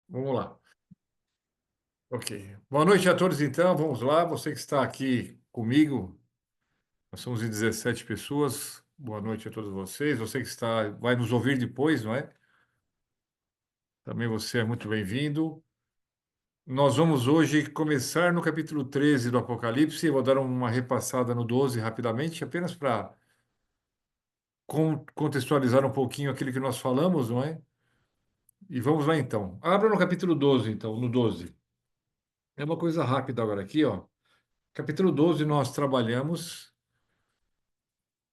Vamos lá. Ok. Boa noite a todos, então. Vamos lá. Você que está aqui comigo, nós somos em 17 pessoas. Boa noite a todos vocês. Você que vai nos ouvir depois, não é? Também você é muito bem-vindo. Nós vamos hoje começar no capítulo 13 do Apocalipse. Eu vou dar uma repassada no 12 rapidamente, apenas para contextualizar um pouquinho aquilo que nós falamos, não é? E vamos lá então. Abra no capítulo 12, então, no 12. É uma coisa rápida agora aqui, ó. Capítulo 12 nós trabalhamos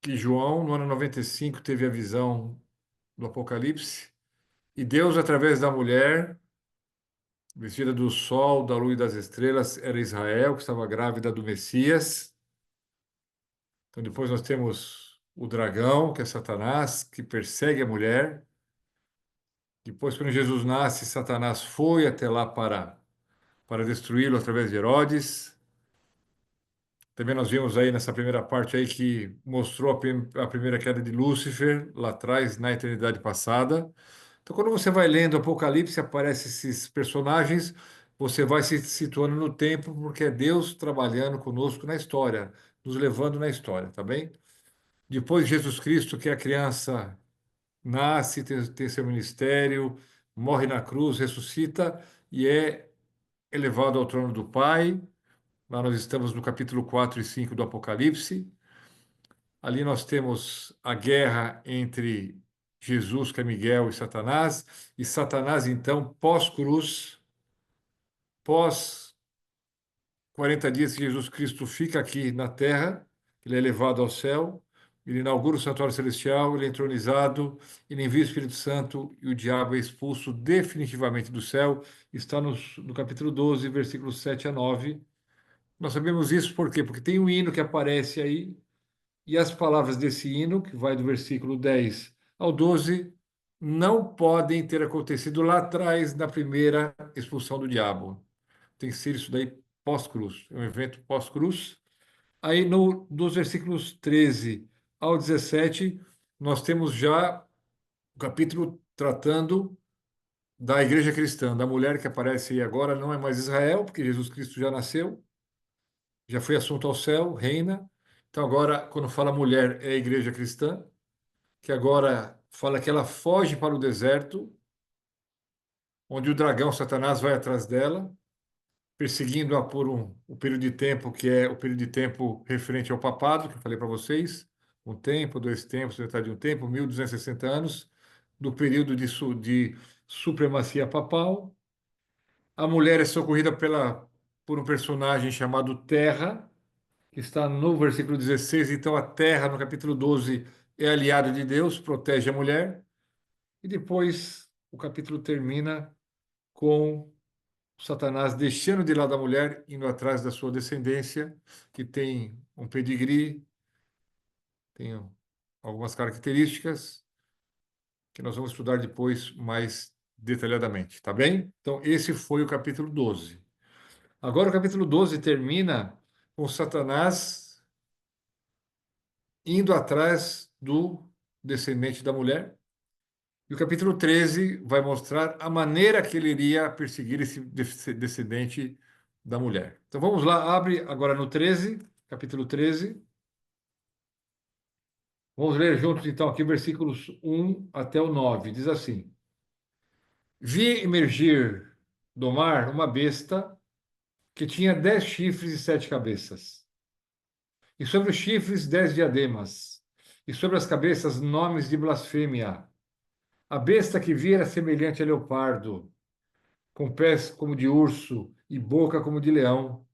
que João, no ano 95, teve a visão do Apocalipse, e Deus, através da mulher, vestida do sol, da lua e das estrelas, era Israel, que estava grávida do Messias. Então, depois nós temos o dragão, que é Satanás, que persegue a mulher. Depois, quando Jesus nasce, Satanás foi até lá para destruí-lo através de Herodes. Também nós vimos aí nessa primeira parte aí que mostrou a primeira queda de Lúcifer, lá atrás, na eternidade passada. Então, quando você vai lendo Apocalipse, aparecem esses personagens, você vai se situando no tempo, porque é Deus trabalhando conosco na história, nos levando na história, tá bem? Depois, Jesus Cristo, que é a criança, nasce, tem seu ministério, morre na cruz, ressuscita e é elevado ao trono do Pai. Lá nós estamos no capítulo 4 e 5 do Apocalipse. Ali nós temos a guerra entre Jesus, que é Miguel, e Satanás, então, pós-cruz, pós 40 dias que Jesus Cristo fica aqui na terra, ele é levado ao céu, ele inaugura o santuário celestial, ele é entronizado, ele envia o Espírito Santo e o diabo é expulso definitivamente do céu. Está no capítulo 12, versículos 7 a 9. Nós sabemos isso por quê? Porque tem um hino que aparece aí, e as palavras desse hino, que vai do versículo 10 ao 12, não podem ter acontecido lá atrás, na primeira expulsão do diabo. Tem que ser isso daí pós-cruz, é um evento pós-cruz. Aí, dos versículos 13 ao 17, nós temos já o capítulo tratando da igreja cristã, da mulher que aparece aí agora, não é mais Israel, porque Jesus Cristo já nasceu, já foi assunto ao céu, reina. Então, agora, quando fala mulher, é a igreja cristã, que agora fala que ela foge para o deserto, onde o dragão Satanás vai atrás dela, perseguindo-a por um período de tempo que é o período de tempo referente ao papado, que eu falei para vocês, um tempo, dois tempos, metade de um tempo, 1260 anos, do período de supremacia papal. A mulher é socorrida por um personagem chamado Terra, que está no versículo 16. Então, a Terra, no capítulo 12, é aliada de Deus, protege a mulher. E depois o capítulo termina com Satanás deixando de lado a mulher, indo atrás da sua descendência, que tem um pedigree, tem algumas características que nós vamos estudar depois mais detalhadamente, tá bem? Então, esse foi o capítulo 12. Agora, o capítulo 12 termina com Satanás indo atrás do descendente da mulher. E o capítulo 13 vai mostrar a maneira que ele iria perseguir esse descendente da mulher. Então vamos lá, abre agora no 13, capítulo 13. Vamos ler juntos então aqui versículos 1 até o 9. Diz assim: Vi emergir do mar uma besta que tinha 10 chifres e 7 cabeças, e sobre os chifres 10 diademas, e sobre as cabeças nomes de blasfêmia. A besta que vi era semelhante a leopardo, com pés como de urso e boca como de leão.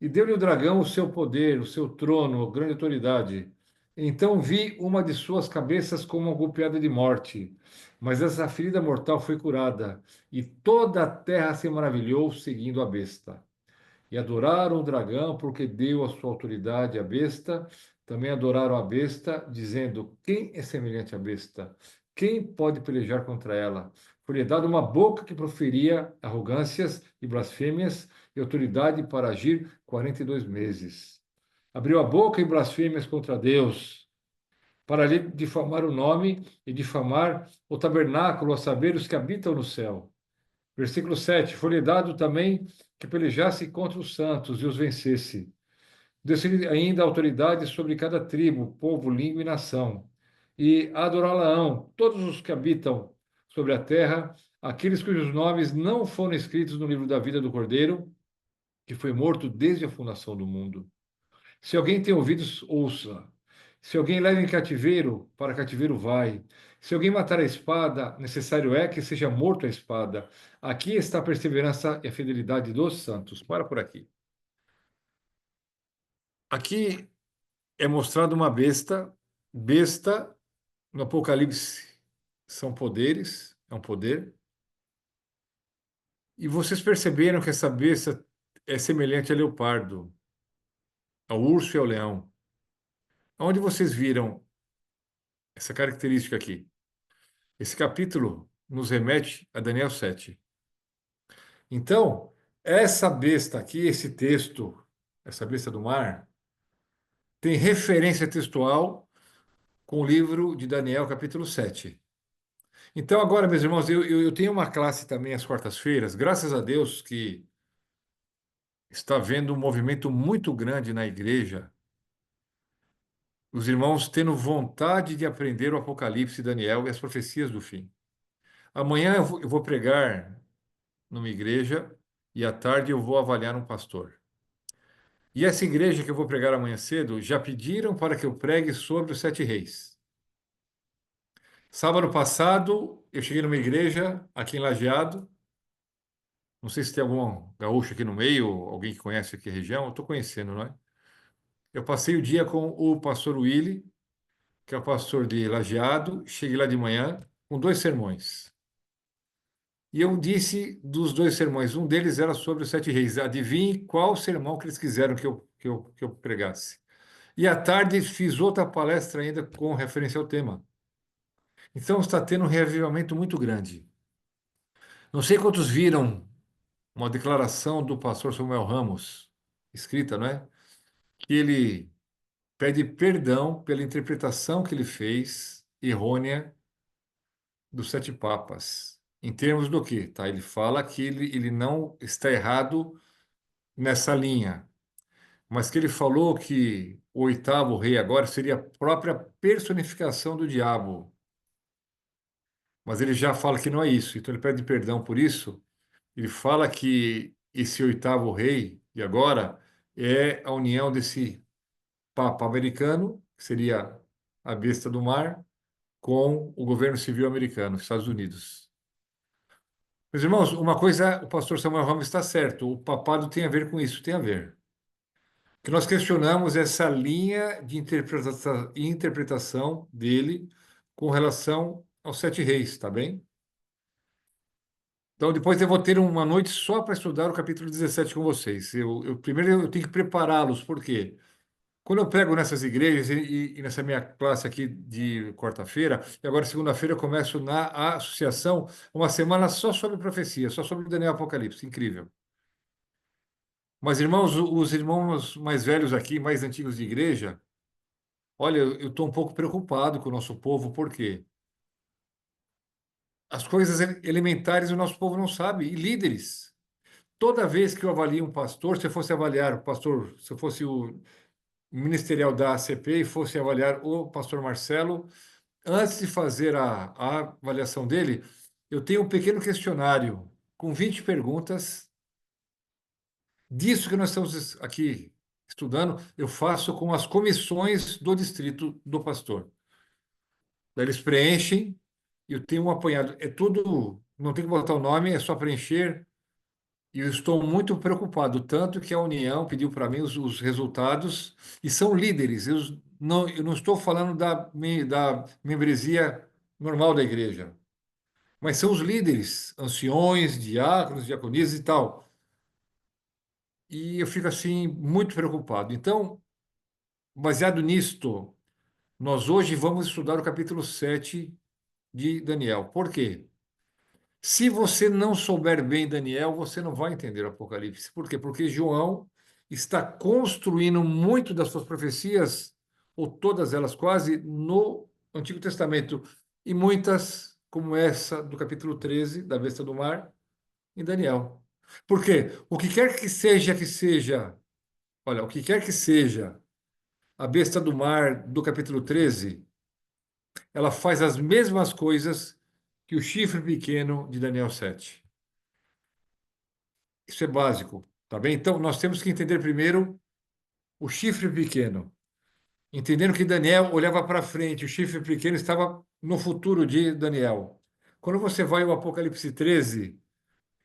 E deu-lhe o dragão o seu poder, o seu trono, a grande autoridade. Então vi uma de suas cabeças como uma golpeada de morte, mas essa ferida mortal foi curada, e toda a terra se maravilhou seguindo a besta. E adoraram o dragão porque deu a sua autoridade à besta. Também adoraram a besta, dizendo: Quem é semelhante à besta? Quem pode pelejar contra ela? Foi-lhe dada uma boca que proferia arrogâncias e blasfêmias, e autoridade para agir 42 meses. Abriu a boca em blasfêmias contra Deus, para lhe difamar o nome e difamar o tabernáculo, a saber, os que habitam no céu. Versículo 7. Foi-lhe dado também que pelejasse contra os santos e os vencesse. Deu-se ainda autoridade sobre cada tribo, povo, língua e nação. E adorá-la-ão todos os que habitam sobre a terra, aqueles cujos nomes não foram escritos no livro da vida do Cordeiro, que foi morto desde a fundação do mundo. Se alguém tem ouvidos, ouça. Se alguém leva em cativeiro, para cativeiro vai. Se alguém matar a espada, necessário é que seja morto a espada. Aqui está a perseverança e a fidelidade dos santos. Para por aqui. Aqui é mostrado uma besta. Besta, no Apocalipse, são poderes, é um poder. E vocês perceberam que essa besta é semelhante a leopardo, ao urso e ao leão. Onde vocês viram essa característica aqui? Esse capítulo nos remete a Daniel 7. Então, essa besta aqui, esse texto, essa besta do mar, tem referência textual com o livro de Daniel, capítulo 7. Então, agora, meus irmãos, eu tenho uma classe também às quartas-feiras, graças a Deus que está havendo um movimento muito grande na igreja, os irmãos tendo vontade de aprender o Apocalipse, Daniel e as profecias do fim. Amanhã eu vou pregar numa igreja e à tarde eu vou avaliar um pastor. E essa igreja que eu vou pregar amanhã cedo já pediram para que eu pregue sobre os sete reis. Sábado passado, eu cheguei numa igreja aqui em Lajeado. Não sei se tem algum gaúcho aqui no meio, alguém que conhece aqui a região. Eu estou conhecendo, não é? Eu passei o dia com o pastor Willy, que é o pastor de Lajeado. Cheguei lá de manhã com dois sermões. E eu disse dos dois sermões, um deles era sobre os sete reis. Adivinhe qual sermão que eles quiseram que eu pregasse. E à tarde fiz outra palestra ainda com referência ao tema. Então está tendo um reavivamento muito grande. Não sei quantos viram uma declaração do pastor Samuel Ramos, escrita, não é? Que ele pede perdão pela interpretação que ele fez errônea dos sete papas. Em termos do quê? Tá? Ele fala que ele não está errado nessa linha, mas que ele falou que o oitavo rei agora seria a própria personificação do diabo. Mas ele já fala que não é isso, então ele pede perdão por isso. Ele fala que esse oitavo rei, e agora, é a união desse Papa americano, que seria a besta do mar, com o governo civil americano, Estados Unidos. Meus irmãos, uma coisa, o pastor Samuel Ramos está certo, o papado tem a ver com isso, tem a ver. Que nós questionamos essa linha de interpretação dele com relação aos sete reis, tá bem? Então, depois eu vou ter uma noite só para estudar o capítulo 17 com vocês. Primeiro eu tenho que prepará-los, por quê? Quando eu prego nessas igrejas e nessa minha classe aqui de quarta-feira, e agora segunda-feira eu começo na associação, uma semana só sobre profecia, só sobre Daniel Apocalipse. Incrível. Mas, irmãos, os irmãos mais velhos aqui, mais antigos de igreja, olha, eu estou um pouco preocupado com o nosso povo, por quê? As coisas elementares o nosso povo não sabe, e líderes. Toda vez que eu avalio um pastor, se eu fosse avaliar o pastor, se eu fosse o ministerial da ACP e fosse avaliar o pastor Marcelo, antes de fazer a avaliação dele, eu tenho um pequeno questionário com 20 perguntas. Disso que nós estamos aqui estudando, eu faço com as comissões do distrito do pastor. Daí eles preenchem e eu tenho um apanhado. É tudo, não tem que botar o nome, é só preencher. E eu estou muito preocupado, tanto que a União pediu para mim os resultados, e são líderes. Eu não estou falando da membresia normal da igreja, mas são os líderes, anciões, diáconos, diaconisas e tal. E eu fico assim muito preocupado. Então, baseado nisto, nós hoje vamos estudar o capítulo 7 de Daniel. Por quê? Se você não souber bem Daniel, você não vai entender o Apocalipse. Por quê? Porque João está construindo muito das suas profecias, ou todas elas quase, no Antigo Testamento. E muitas, como essa do capítulo 13, da besta do mar, em Daniel. Por quê? O que seja, olha, o que quer que seja a besta do mar do capítulo 13, ela faz as mesmas coisas que o chifre pequeno de Daniel 7. Isso é básico, tá bem? Então, nós temos que entender primeiro o chifre pequeno. Entendendo que Daniel olhava para frente, o chifre pequeno estava no futuro de Daniel. Quando você vai ao Apocalipse 13,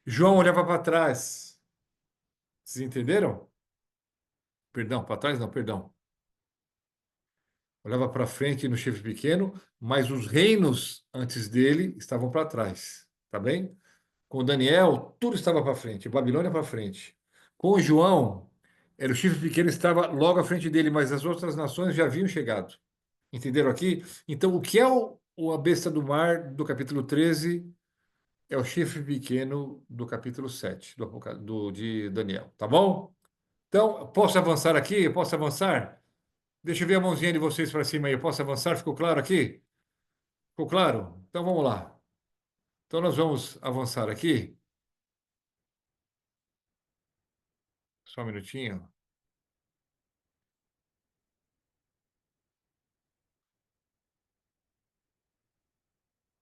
João olhava para trás. Vocês entenderam? Perdão, para trás não, perdão. Olhava para frente no chifre pequeno, mas os reinos antes dele estavam para trás. Tá bem? Com Daniel, tudo estava para frente, Babilônia para frente. Com João, era o chifre pequeno estava logo à frente dele, mas as outras nações já haviam chegado. Entenderam aqui? Então, o que é a besta do mar do capítulo 13 é o chifre pequeno do capítulo 7 de Daniel. Tá bom? Então, posso avançar aqui? Posso avançar? Deixa eu ver a mãozinha de vocês para cima aí. Eu posso avançar? Ficou claro aqui? Ficou claro? Então vamos lá. Então nós vamos avançar aqui. Só um minutinho.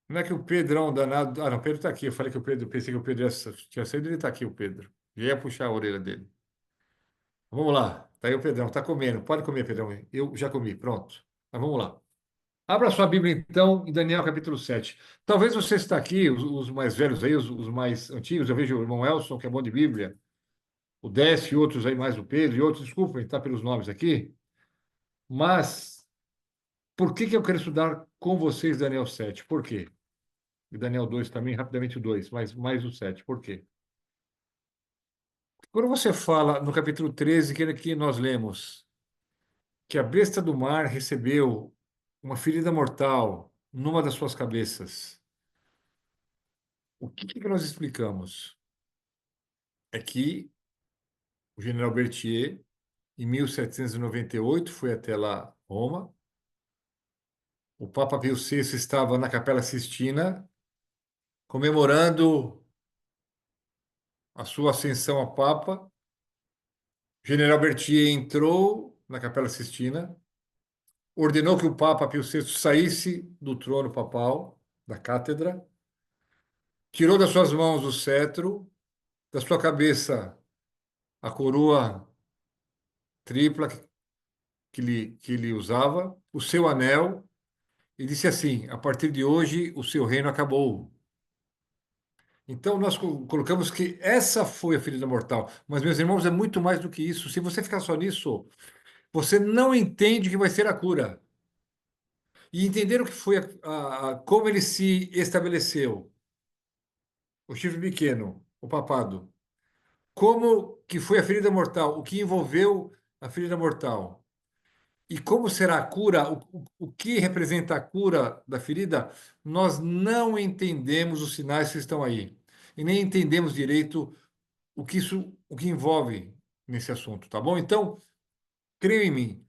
Não é que o Pedrão danado. Ah, não, o Pedro está aqui. Eu falei que o Pedro, pensei que o Pedro tinha saído, ele está aqui, o Pedro. Já ia puxar a orelha dele. Vamos lá. Tá aí o Pedrão, tá comendo. Pode comer, Pedrão. Eu já comi, pronto. Mas vamos lá. Abra sua Bíblia, então, em Daniel capítulo 7. Talvez você está aqui, os mais velhos aí, os mais antigos. Eu vejo o irmão Elson, que é bom de Bíblia. O Décio e outros aí, mais o Pedro e outros. Desculpem, tá pelos nomes aqui. Mas, por que que eu quero estudar com vocês Daniel 7? Por quê? E Daniel 2 também, rapidamente o 2, mas mais o 7. Por quê? Quando você fala no capítulo 13, que nós lemos que a besta do mar recebeu uma ferida mortal numa das suas cabeças. O que nós explicamos? É que o general Berthier, em 1798, foi até lá, Roma. O Papa Pio VI estava na Capela Sistina, comemorando a sua ascensão a Papa. O general Berthier entrou na Capela Sistina, ordenou que o Papa Pio VI saísse do trono papal, da cátedra, tirou das suas mãos o cetro, da sua cabeça a coroa tripla que ele usava, o seu anel, e disse assim: a partir de hoje o seu reino acabou. Então nós colocamos que essa foi a ferida mortal. Mas, meus irmãos, é muito mais do que isso. Se você ficar só nisso, você não entende o que vai ser a cura. E entender o que foi como ele se estabeleceu, o chifre pequeno, o papado. Como que foi a ferida mortal, o que envolveu a ferida mortal. E como será a cura, o que representa a cura da ferida, nós não entendemos os sinais que estão aí. E nem entendemos direito o que envolve nesse assunto, tá bom? Então, creia em mim,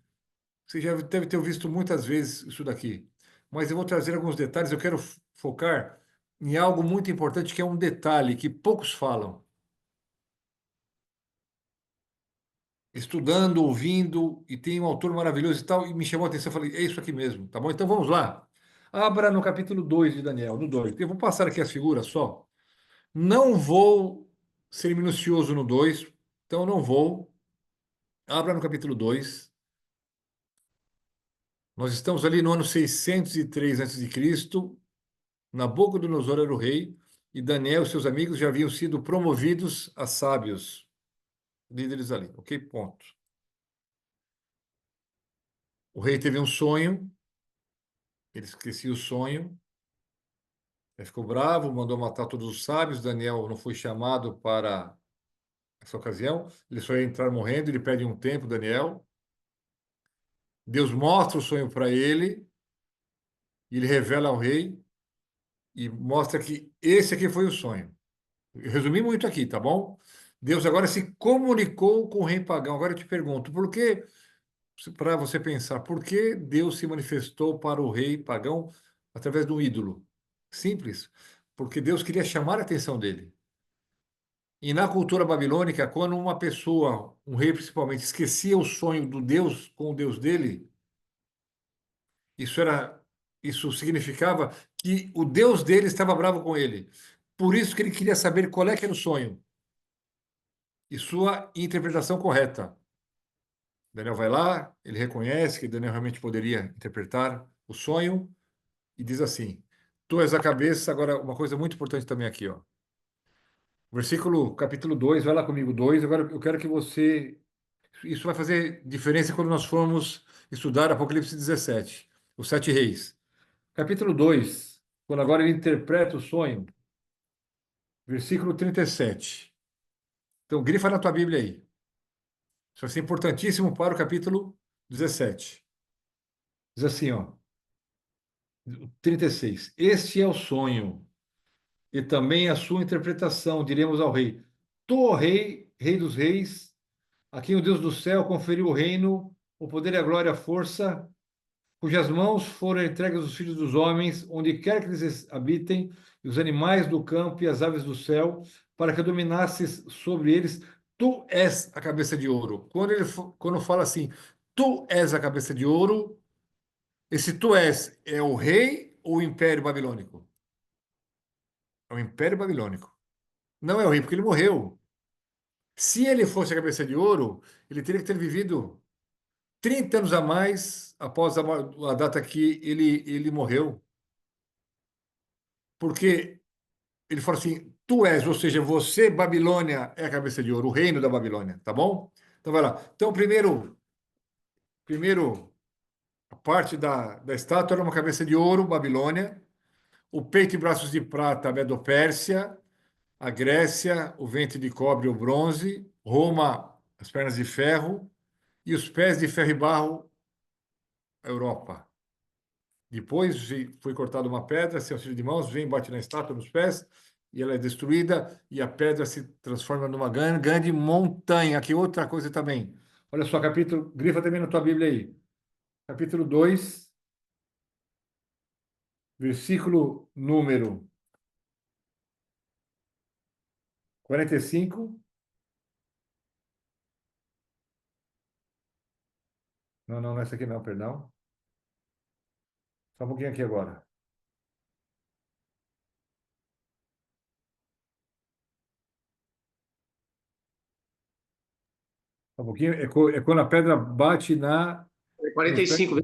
você já deve ter visto muitas vezes isso daqui, mas eu vou trazer alguns detalhes, eu quero focar em algo muito importante, que é um detalhe que poucos falam. Estudando, ouvindo, e tem um autor maravilhoso e tal, e me chamou a atenção, eu falei, é isso aqui mesmo, tá bom? Então vamos lá. Abra no capítulo 2 de Daniel, no 2. Eu vou passar aqui as figuras só. Não vou ser minucioso no 2, então não vou. Abra no capítulo 2. Nós estamos ali no ano 603 a.C. Nabucodonosor era o rei, e Daniel e seus amigos já haviam sido promovidos a sábios, líderes ali. Ok? Ponto. O rei teve um sonho, ele esquecia o sonho, ele ficou bravo, mandou matar todos os sábios. Daniel não foi chamado para essa ocasião, ele só ia entrar morrendo. Ele pede um tempo, Daniel. Deus mostra o sonho para ele, e ele revela ao rei e mostra que esse aqui foi o sonho. Eu resumi muito aqui, tá bom? Deus agora se comunicou com o rei pagão. Agora eu te pergunto, por que, para você pensar, por que Deus se manifestou para o rei pagão através de um ídolo? Simples, porque Deus queria chamar a atenção dele. E na cultura babilônica, quando uma pessoa, um rei principalmente, esquecia o sonho do Deus com o Deus dele, isso era, isso significava que o Deus dele estava bravo com ele. Por isso que ele queria saber qual é que era o sonho e sua interpretação correta. Daniel vai lá, ele reconhece que Daniel realmente poderia interpretar o sonho e diz assim: Tu és a cabeça. Agora, uma coisa muito importante também aqui, ó. Capítulo 2, vai lá comigo, 2. Agora eu quero que você. Isso vai fazer diferença quando nós formos estudar Apocalipse 17, os sete reis. Capítulo 2, quando agora ele interpreta o sonho, versículo 37. Então, grifa na tua Bíblia aí. Isso vai ser importantíssimo para o capítulo 17. Diz assim, ó, 36. Este é o sonho e também a sua interpretação, diremos ao rei. Tu, ó rei, rei dos reis, a quem o Deus do céu conferiu o reino, o poder e a glória, a força, cujas mãos foram entregues aos filhos dos homens, onde quer que eles habitem, e os animais do campo e as aves do céu, para que dominasses sobre eles. Tu és a cabeça de ouro. Quando fala assim, tu és a cabeça de ouro, esse tu és é o rei ou o império babilônico? É o império babilônico. Não é o rei, porque ele morreu. Se ele fosse a cabeça de ouro, ele teria que ter vivido 30 anos a mais após a data que ele morreu. Porque ele fala assim: tu és, ou seja, você, Babilônia, é a cabeça de ouro, o reino da Babilônia, tá bom? Então vai lá. Então, primeiro a parte da estátua era uma cabeça de ouro, Babilônia, o peito e braços de prata, Medo-Pérsia, a Grécia, o ventre de cobre ou bronze, Roma, as pernas de ferro e os pés de ferro e barro, Europa. Depois foi cortada uma pedra, sem auxílio de mãos, vem, bate na estátua, nos pés, e ela é destruída, e a pedra se transforma numa grande montanha. Aqui outra coisa também. Olha só, capítulo, grifa também na tua Bíblia aí. Capítulo 2, versículo número 45. Não, não, não é essa aqui não, perdão. Só um pouquinho aqui agora. Só um pouquinho. É quando a pedra bate É nos pés. 45,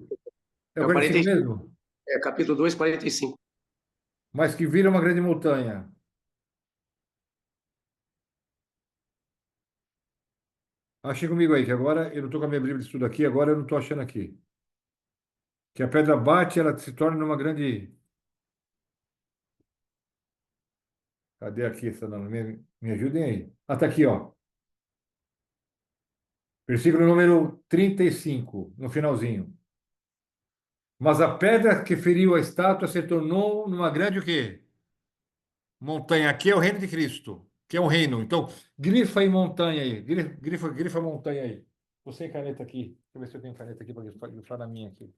É o é o 45 45, mesmo? é capítulo 2, 45. Mas que vira uma grande montanha. Ache comigo aí, que agora eu não estou com a minha Bíblia de estudo aqui, agora eu não estou achando aqui. Que a pedra bate, ela se torna numa grande. Cadê aqui essa não? Me ajudem aí. Ah, tá aqui, ó. Versículo número 35, no finalzinho. Mas a pedra que feriu a estátua se tornou numa grande o quê? Montanha. Aqui é o reino de Cristo, que é um reino. Então, grifa aí montanha aí. Grifa montanha aí. Você caneta aqui. Deixa eu ver se eu tenho caneta aqui para grifar na minha aqui.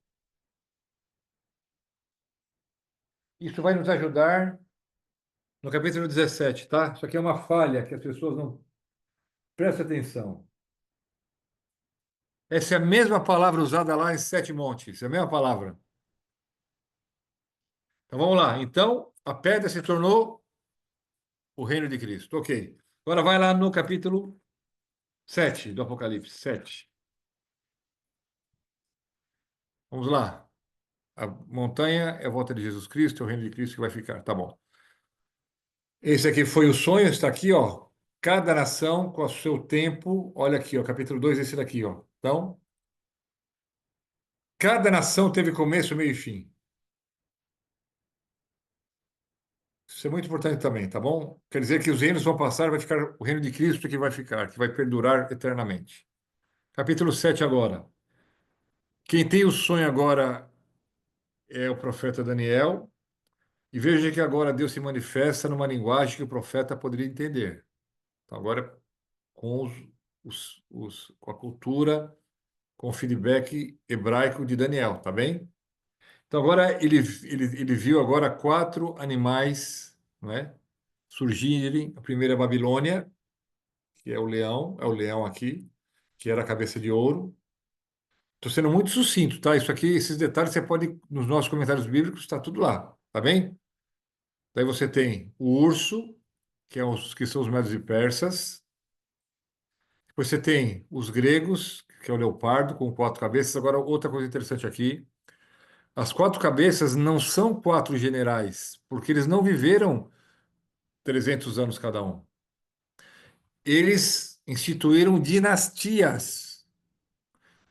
Isso vai nos ajudar no capítulo 17, tá? Isso aqui é uma falha que as pessoas não prestam atenção. Essa é a mesma palavra usada lá em Sete Montes, é a mesma palavra. Então vamos lá. Então, a pedra se tornou o reino de Cristo. Ok. Agora vai lá no capítulo 7 do Apocalipse. 7. Vamos lá. A montanha é a volta de Jesus Cristo, é o reino de Cristo que vai ficar. Tá bom. Esse aqui foi o sonho, está aqui, ó. Cada nação com o seu tempo. Olha aqui, ó, capítulo 2, esse daqui, ó. Então, cada nação teve começo, meio e fim. Isso é muito importante também, tá bom? Quer dizer que os reinos vão passar, vai ficar o reino de Cristo que vai ficar, que vai perdurar eternamente. Capítulo 7 agora. Quem tem o sonho agora é o profeta Daniel. E veja que agora Deus se manifesta numa linguagem que o profeta poderia entender. Então, agora, com com a cultura, com o feedback hebraico de Daniel, tá bem? Então, agora ele viu agora quatro animais, não é? Surgirem. A primeira é a Babilônia, que é o leão aqui, que era a cabeça de ouro. Estou sendo muito sucinto, tá? Isso aqui, esses detalhes você pode, nos nossos comentários bíblicos, está tudo lá, tá bem? Daí você tem o urso, que são os medos e persas. Depois você tem os gregos, que é o leopardo, com quatro cabeças. Agora, outra coisa interessante aqui: as quatro cabeças não são quatro generais, porque eles não viveram 300 anos cada um. Eles instituíram dinastias.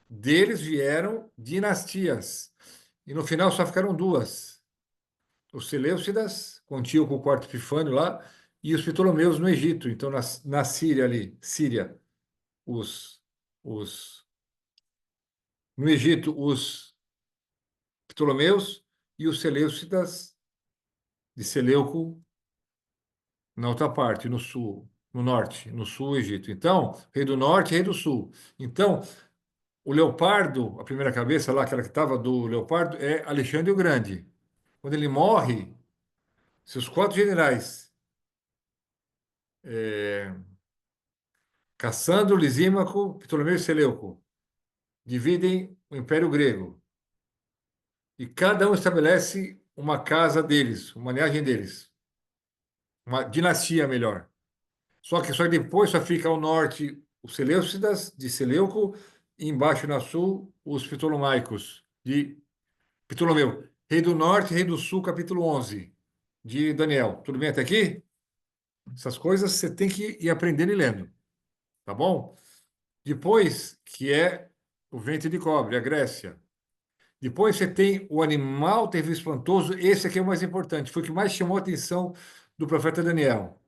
Deles vieram dinastias. E no final só ficaram duas: os Seleucidas, com Antíoco IV Epifânio lá, e os Ptolomeus no Egito. Então, na Síria ali, Síria, os, os, no Egito, os Ptolomeus e os Seleucidas de Seleuco na outra parte, no sul, no norte, no sul do Egito. Então, rei do norte, rei do sul. Então, o leopardo, a primeira cabeça lá, aquela que estava do leopardo, é Alexandre o Grande. Quando ele morre, seus quatro generais, é, Cassandro, Lisímaco, Ptolomeu e Seleuco, dividem o Império Grego. E cada um estabelece uma casa deles, uma linhagem deles, uma dinastia melhor. Só que depois só fica ao norte os Seleucidas de Seleuco e embaixo na sul os Ptolomaicos de Ptolomeu. Rei do Norte, Rei do Sul, capítulo 11 de Daniel. Tudo bem até aqui? Essas coisas você tem que ir aprendendo e lendo, tá bom? Depois, que é o ventre de cobre, a Grécia. Depois você tem o animal terrível espantoso. Esse aqui é o mais importante, foi o que mais chamou a atenção do profeta Daniel.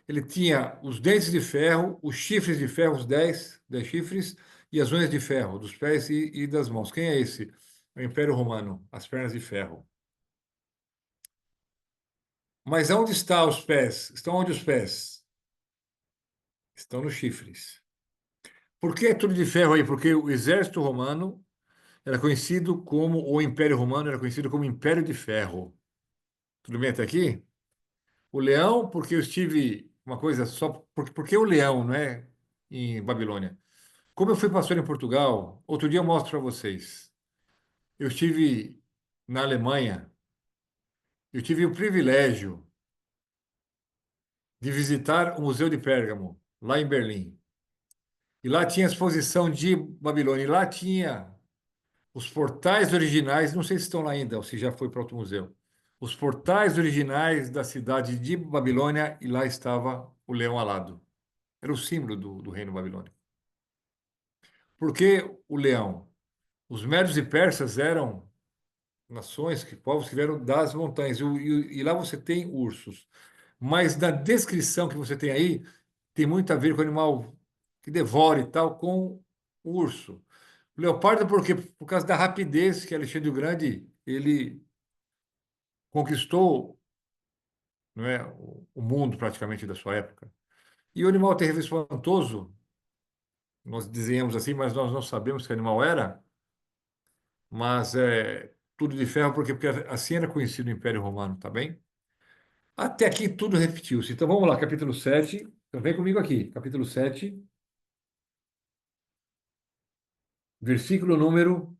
Ele tinha os dentes de ferro, os chifres de ferro, os 10 chifres, e as unhas de ferro, dos pés e das mãos. Quem é esse? É o Império Romano, as pernas de ferro. Mas onde estão os pés? Estão onde os pés? Estão nos chifres. Por que é tudo de ferro aí? Porque o exército romano era conhecido como, o Império Romano era conhecido como Império de Ferro. Tudo bem até aqui? O leão, porque eu estive uma coisa só. Por que o leão, não é? Em Babilônia. Como eu fui pastor em Portugal, outro dia eu mostro para vocês. Eu estive na Alemanha, eu tive o privilégio de visitar o Museu de Pérgamo, lá em Berlim. E lá tinha a exposição de Babilônia, e lá tinha os portais originais, não sei se estão lá ainda, ou se já foi para outro museu. Os portais originais da cidade de Babilônia, e lá estava o leão alado. Era o símbolo do reino babilônico. Por que o leão? Os medos e persas eram nações, povos que vieram das montanhas, e lá você tem ursos. Mas na descrição que você tem aí, tem muito a ver com o animal que devora e tal, com o urso. O leopardo, por quê? Por causa da rapidez que Alexandre o Grande ele conquistou, não é, o mundo praticamente da sua época. E o animal terrível e espantoso, nós desenhamos assim, mas nós não sabemos que animal era, mas é tudo de ferro, porque assim era conhecido o Império Romano, tá bem? Até aqui tudo repetiu-se. Então vamos lá, capítulo 7. Então vem comigo aqui, capítulo 7, versículo número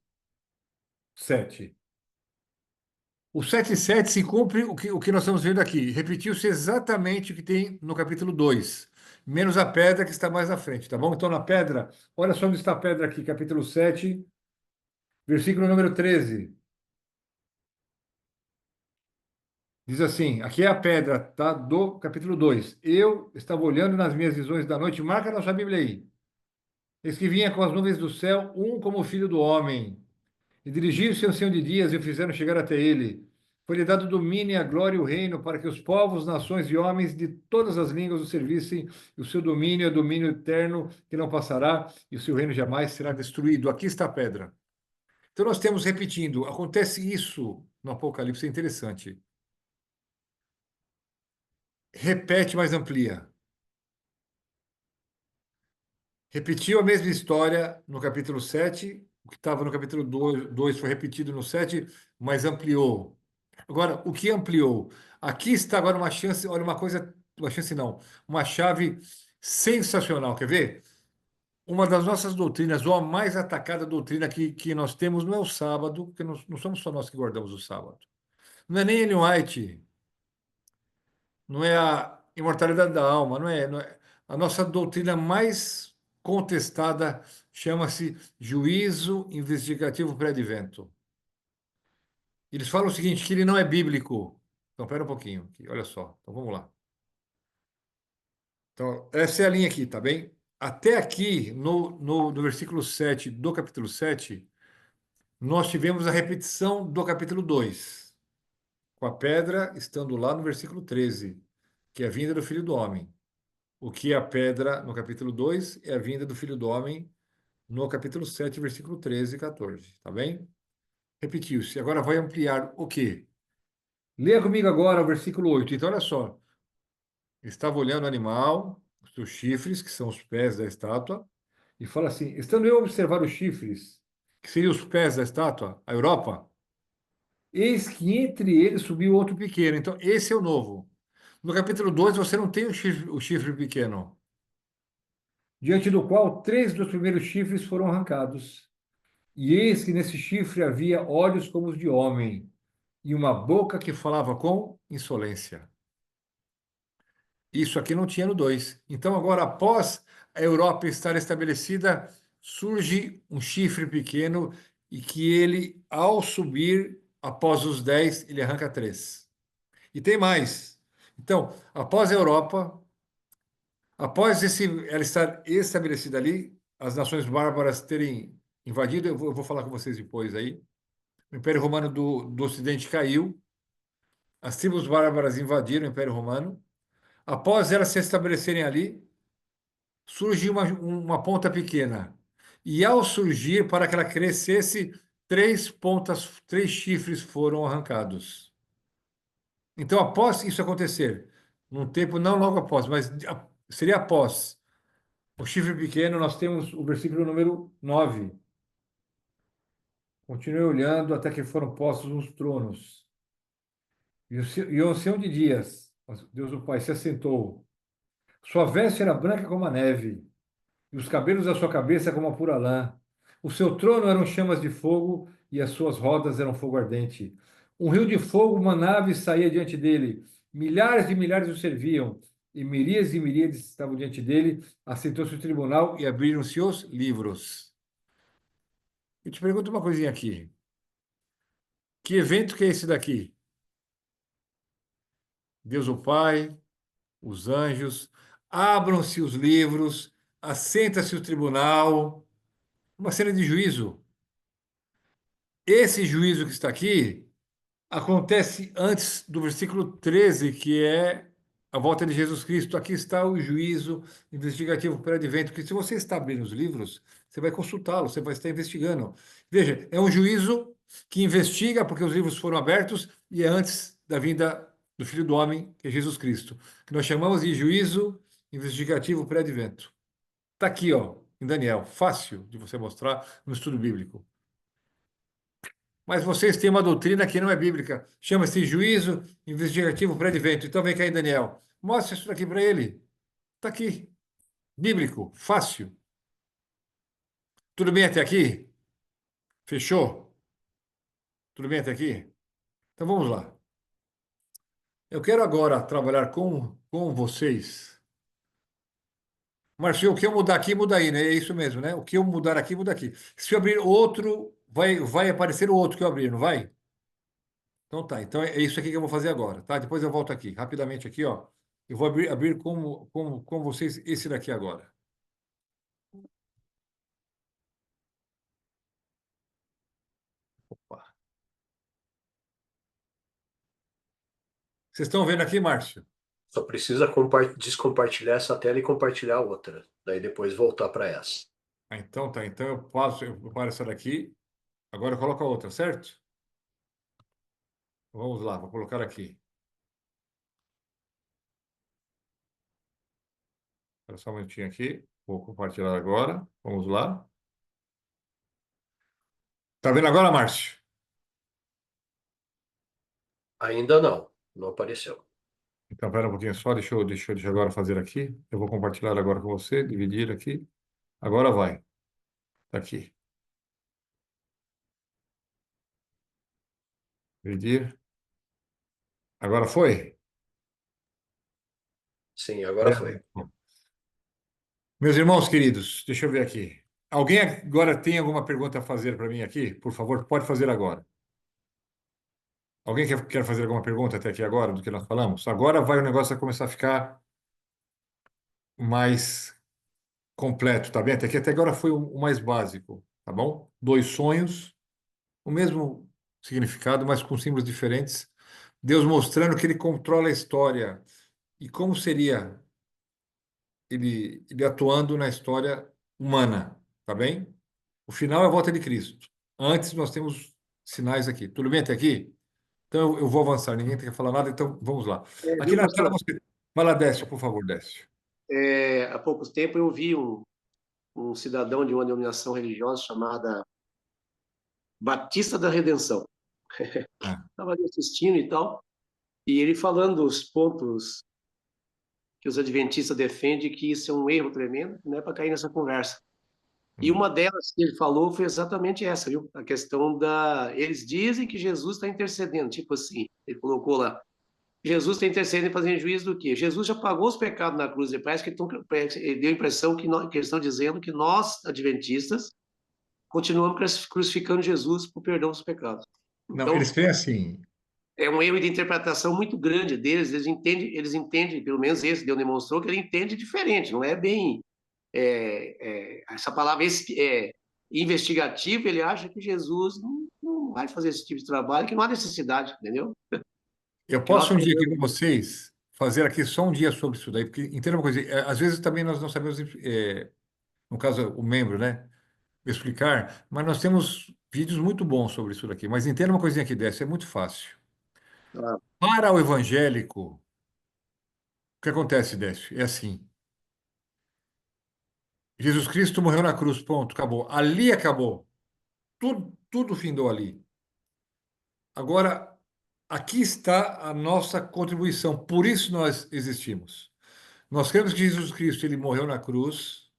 7. O 7,7 se cumpre o que nós estamos vendo aqui. Repetiu-se exatamente o que tem no capítulo 2, menos a pedra que está mais à frente, tá bom? Então, na pedra, olha só onde está a pedra aqui, capítulo 7, versículo número 13. Diz assim: aqui é a pedra, tá? Do capítulo 2. Eu estava olhando nas minhas visões da noite, marca na sua Bíblia aí. Eis que vinha com as nuvens do céu, um como o filho do homem. E dirigiram-se ao Senhor de dias e o fizeram chegar até ele. Foi-lhe dado domínio, e a glória e o reino, para que os povos, nações e homens de todas as línguas o servissem. E o seu domínio é domínio eterno, que não passará, e o seu reino jamais será destruído. Aqui está a pedra. Então nós temos repetindo, acontece isso no Apocalipse, é interessante. Repete, mas amplia. Repetiu a mesma história no capítulo 7, o que estava no capítulo 2 foi repetido no 7, mas ampliou. Agora, o que ampliou? Aqui está agora uma chance, olha, uma coisa, uma chance não, uma chave Sensacional, quer ver? Uma das nossas doutrinas, ou a mais atacada doutrina que nós temos, não é o sábado, porque não somos só nós que guardamos o sábado. Não é nem Ellen White, não é a imortalidade da alma, não é. A nossa doutrina mais contestada chama-se juízo investigativo pré-advento. Eles falam o seguinte, que ele não é bíblico. Então, espera um pouquinho, aqui, olha só. Então, vamos lá. Então, essa é a linha aqui, tá bem? Até aqui, no versículo 7 do capítulo 7, nós tivemos a repetição do capítulo 2, com a pedra estando lá no versículo 13, que é a vinda do Filho do Homem. O que é a pedra no capítulo 2 é a vinda do Filho do Homem no capítulo 7, versículo 13 e 14, tá bem? Repetiu-se. Agora vai ampliar o quê? Leia comigo agora o versículo 8. Então, olha só. Estava olhando o animal, os seus chifres, que são os pés da estátua, e fala assim: estando eu a observar os chifres, que seriam os pés da estátua, a Europa, eis que entre eles subiu outro pequeno. Então, esse é o novo. No capítulo 2 você não tem o chifre pequeno, diante do qual três dos primeiros chifres foram arrancados. E eis que nesse chifre havia olhos como os de homem, e uma boca que falava com insolência. Isso aqui não tinha no 2. Então, agora, após a Europa estar estabelecida, surge um chifre pequeno e que ele, ao subir, após os 10, ele arranca 3. E tem mais. Então, após a Europa, após ela estar estabelecida ali, as nações bárbaras terem invadido, eu vou falar com vocês depois aí, o Império Romano do Ocidente caiu, as tribos bárbaras invadiram o Império Romano, após elas se estabelecerem ali, surgiu uma ponta pequena. E ao surgir, para que ela crescesse, três pontas, três chifres foram arrancados. Então, após isso acontecer, num tempo não logo após, mas seria após o chifre pequeno, nós temos o versículo número 9. Continuei olhando até que foram postos os tronos. E o ancião de dias, Deus o Pai, se assentou. Sua veste era branca como a neve, e os cabelos da sua cabeça como a pura lã. O seu trono eram chamas de fogo, e as suas rodas eram fogo ardente. Um rio de fogo manava e saía diante dele. Milhares de milhares o serviam, e miríades estavam diante dele. Assentou-se o tribunal e abriram-se os livros. Eu te pergunto uma coisinha aqui. Que evento que é esse daqui? Deus o Pai, os anjos, abram-se os livros, assenta-se o tribunal, uma cena de juízo. Esse juízo que está aqui acontece antes do versículo 13, que é a volta de Jesus Cristo. Aqui está o juízo investigativo pré-advento, que se você está abrindo os livros, você vai consultá-lo, você vai estar investigando. Veja, é um juízo que investiga porque os livros foram abertos e é antes da vinda do Filho do Homem, que é Jesus Cristo, que nós chamamos de juízo investigativo pré-advento. Está aqui, ó, em Daniel, fácil de você mostrar no estudo bíblico. Mas vocês têm uma doutrina que não é bíblica. Chama-se juízo investigativo pré-advento. Então vem cá em Daniel. Mostra isso aqui para ele. Está aqui. Bíblico. Fácil. Tudo bem até aqui? Fechou? Tudo bem até aqui? Então vamos lá. Eu quero agora trabalhar com vocês. Marcio, o que eu mudar aqui, muda aí, né? É isso mesmo, né? O que eu mudar aqui, muda aqui. Se eu abrir outro, vai aparecer o outro que eu abrir, não vai? Então tá, então é isso aqui que eu vou fazer agora, tá? Depois eu volto aqui, rapidamente aqui, ó. Eu vou abrir com vocês esse daqui agora. Opa. Vocês estão vendo aqui, Márcio? Só precisa descompartilhar essa tela e compartilhar a outra. Daí depois voltar para essa. Ah, então tá, então eu paro essa daqui, agora eu coloco a outra, certo? Vamos lá, vou colocar aqui. Espera só um minutinho aqui, vou compartilhar agora, vamos lá. Tá vendo agora, Márcio? Ainda não, não apareceu. Então, espera um pouquinho só, deixa eu agora fazer aqui. Eu vou compartilhar agora com você, dividir aqui. Agora vai. Tá aqui. Dividir. Agora foi? Sim, agora foi. É. Meus irmãos queridos, deixa eu ver aqui. Alguém agora tem alguma pergunta a fazer para mim aqui? Por favor, pode fazer agora. Alguém quer fazer alguma pergunta até aqui agora do que nós falamos? Agora vai o negócio a começar a ficar mais completo, tá bem? Até aqui até agora foi o mais básico, tá bom? Dois sonhos, o mesmo significado, mas com símbolos diferentes. Deus mostrando que ele controla a história e como seria ele atuando na história humana, tá bem? O final é a volta de Cristo. Antes nós temos sinais aqui. Tudo bem até aqui? Então eu vou avançar. Ninguém tem que falar nada, então vamos lá. Aqui Viu, na tela pastor? você. Vai lá, Décio, por favor, Décio. Há pouco tempo eu vi um cidadão de uma denominação religiosa chamada Batista da Redenção. Ah, Estava ali assistindo e tal, e ele falando os pontos que os adventistas defendem, que isso é um erro tremendo, não é para cair nessa conversa. E hum. uma delas que ele falou foi exatamente essa, viu? A questão da. Eles dizem que Jesus está intercedendo, tipo assim, ele colocou lá. Jesus está intercedendo e fazendo juízo do quê? Jesus já pagou os pecados na cruz. E parece que ele deu a impressão que eles estão dizendo que nós, adventistas, continuamos crucificando Jesus por perdão dos pecados. Não, eles Então, têm assim. é um erro de interpretação muito grande deles. Eles entendem, pelo menos esse Deus demonstrou que ele entende diferente. Não é bem essa palavra investigativo. Ele acha que Jesus não vai fazer esse tipo de trabalho, que não há necessidade, entendeu? Eu Que nós posso um dia aqui pregamos. com vocês fazer aqui só um dia sobre isso daí, porque entenda uma coisa, às vezes também nós não sabemos, no caso o membro, né, explicar, mas nós temos vídeos muito bons sobre isso daqui. Mas entenda uma coisinha aqui dessa, é muito fácil. Ah, Para o evangélico, o que acontece, Décio? É assim: Jesus Cristo morreu na cruz, ponto, acabou. Ali acabou. Tudo findou ali. Agora, aqui está a nossa contribuição. Por isso nós existimos. Nós cremos que Jesus Cristo ele morreu na cruz.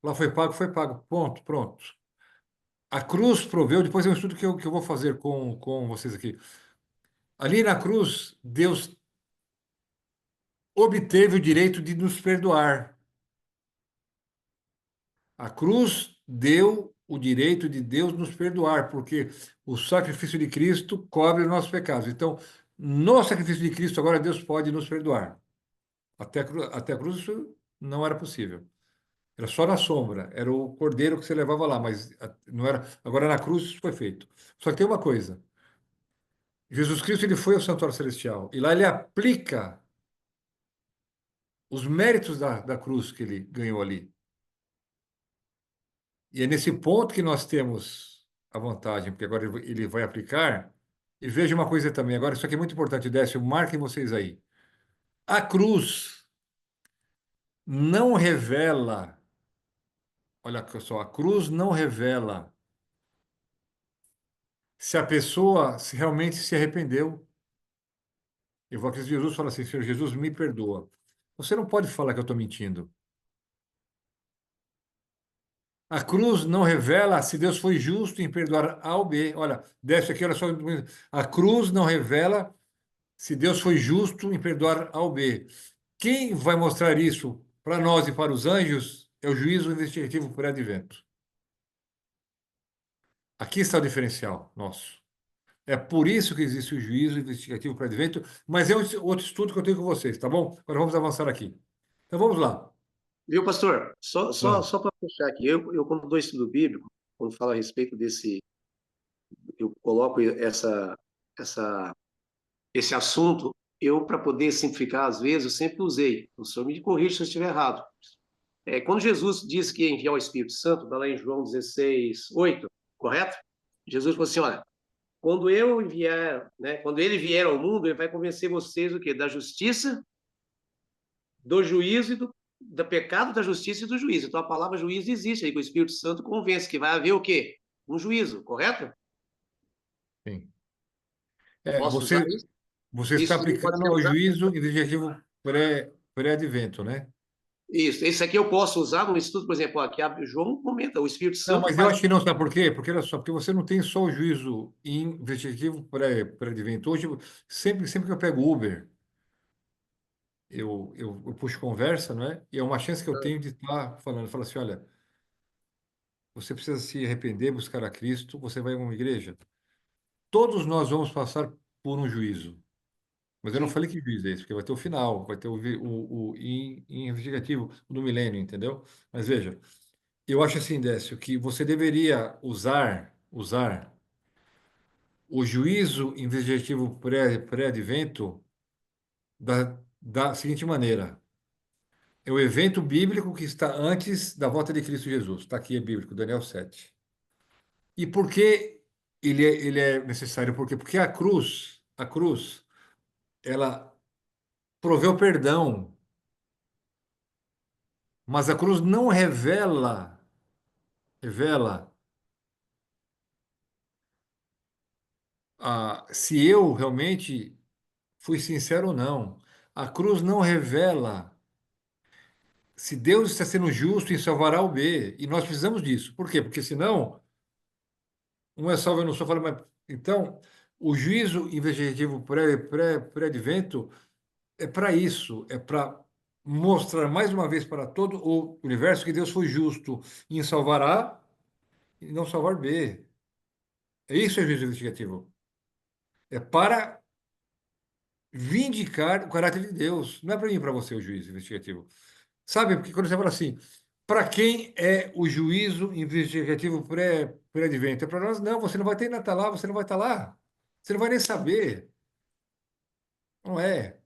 Lá foi pago. Ponto, pronto. A cruz proveu. Depois é um estudo que eu vou fazer com vocês aqui. Ali na cruz, Deus obteve o direito de nos perdoar. A cruz deu o direito de Deus nos perdoar, porque o sacrifício de Cristo cobre os nossos pecados. Então, no sacrifício de Cristo, agora Deus pode nos perdoar. Até a cruz isso não era possível. Era só na sombra, era o cordeiro que você levava lá, mas não era. Agora na cruz isso foi feito. Só que tem uma coisa: Jesus Cristo ele foi ao santuário celestial e lá ele aplica os méritos da cruz que ele ganhou ali. E é nesse ponto que nós temos a vantagem, porque agora ele vai aplicar. E veja uma coisa também, agora isso aqui é muito importante, Décio, marquem vocês aí. A cruz não revela, olha só, a cruz não revela se a pessoa se realmente se arrependeu. Eu vou que Jesus fala assim, Senhor Jesus, me perdoa. Você não pode falar que eu estou mentindo. A cruz não revela se Deus foi justo em perdoar A ou B. Olha, desce aqui, olha só. A cruz não revela se Deus foi justo em perdoar A ou B. Quem vai mostrar isso para nós e para os anjos é o juízo investigativo por advento. Aqui está o diferencial nosso. É por isso que existe o juízo investigativo por advento, mas é outro estudo que eu tenho com vocês, tá bom? Agora vamos avançar aqui. Então vamos lá. viu, pastor? Só, Ah, só, só para puxar aqui, eu quando dou estudo bíblico, quando falo a respeito desse, eu coloco essa, esse assunto, eu, para poder simplificar, às vezes, eu sempre usei, o senhor me corrige se eu estiver errado. Quando Jesus disse que ia enviar o Espírito Santo, está lá em João 16:8, correto? Jesus falou assim, olha, quando eu vier, né, quando ele vier ao mundo, ele vai convencer vocês o quê? Da justiça, do juízo do pecado, da justiça e do juízo. Então a palavra juízo existe aí, que o Espírito Santo convence que vai haver o quê? Um juízo, correto? sim. Posso usar Você, isso? Você está Isso também pode aplicando ser ao usado. juízo investigativo pré-advento, né? Isso aqui eu posso usar no estudo, por exemplo, aqui João comenta, o Espírito Não, Santo mas eu faz. acho que não, sabe por quê? Porque, olha só, porque você não tem só o juízo investigativo pré-advento. Hoje, sempre que eu pego Uber, eu puxo conversa, não é? E é uma chance que eu tenho de estar falando. Fala assim, olha, você precisa se arrepender, buscar a Cristo, você vai a uma igreja. Todos nós vamos passar por um juízo. Mas eu não Sim. falei que juízo é esse, porque vai ter o final, vai ter investigativo do milênio, entendeu? Mas veja, eu acho assim, Décio, que você deveria usar o juízo investigativo pré-advento da seguinte maneira: é o evento bíblico que está antes da volta de Cristo Jesus. Está aqui, é bíblico, Daniel 7. E por que ele é necessário? Por quê? Porque a cruz, ela proveu perdão, mas a cruz não revela se eu realmente fui sincero ou não. A cruz não revela se Deus está sendo justo em salvar A ou B. E nós precisamos disso. Por quê? Porque senão, um é salvo e não sou salvo. Mas, então, o juízo investigativo pré-advento é para isso. É para mostrar mais uma vez para todo o universo que Deus foi justo em salvar A e não salvar B. É isso o juízo investigativo. É para vindicar o caráter de Deus. Não é para mim e para você o juízo investigativo. Sabe? Porque quando você fala assim, para quem é o juízo investigativo pré-advento? É para nós? Não, você não vai ter ainda estar lá, você não vai estar lá. Você não vai nem saber. Não é.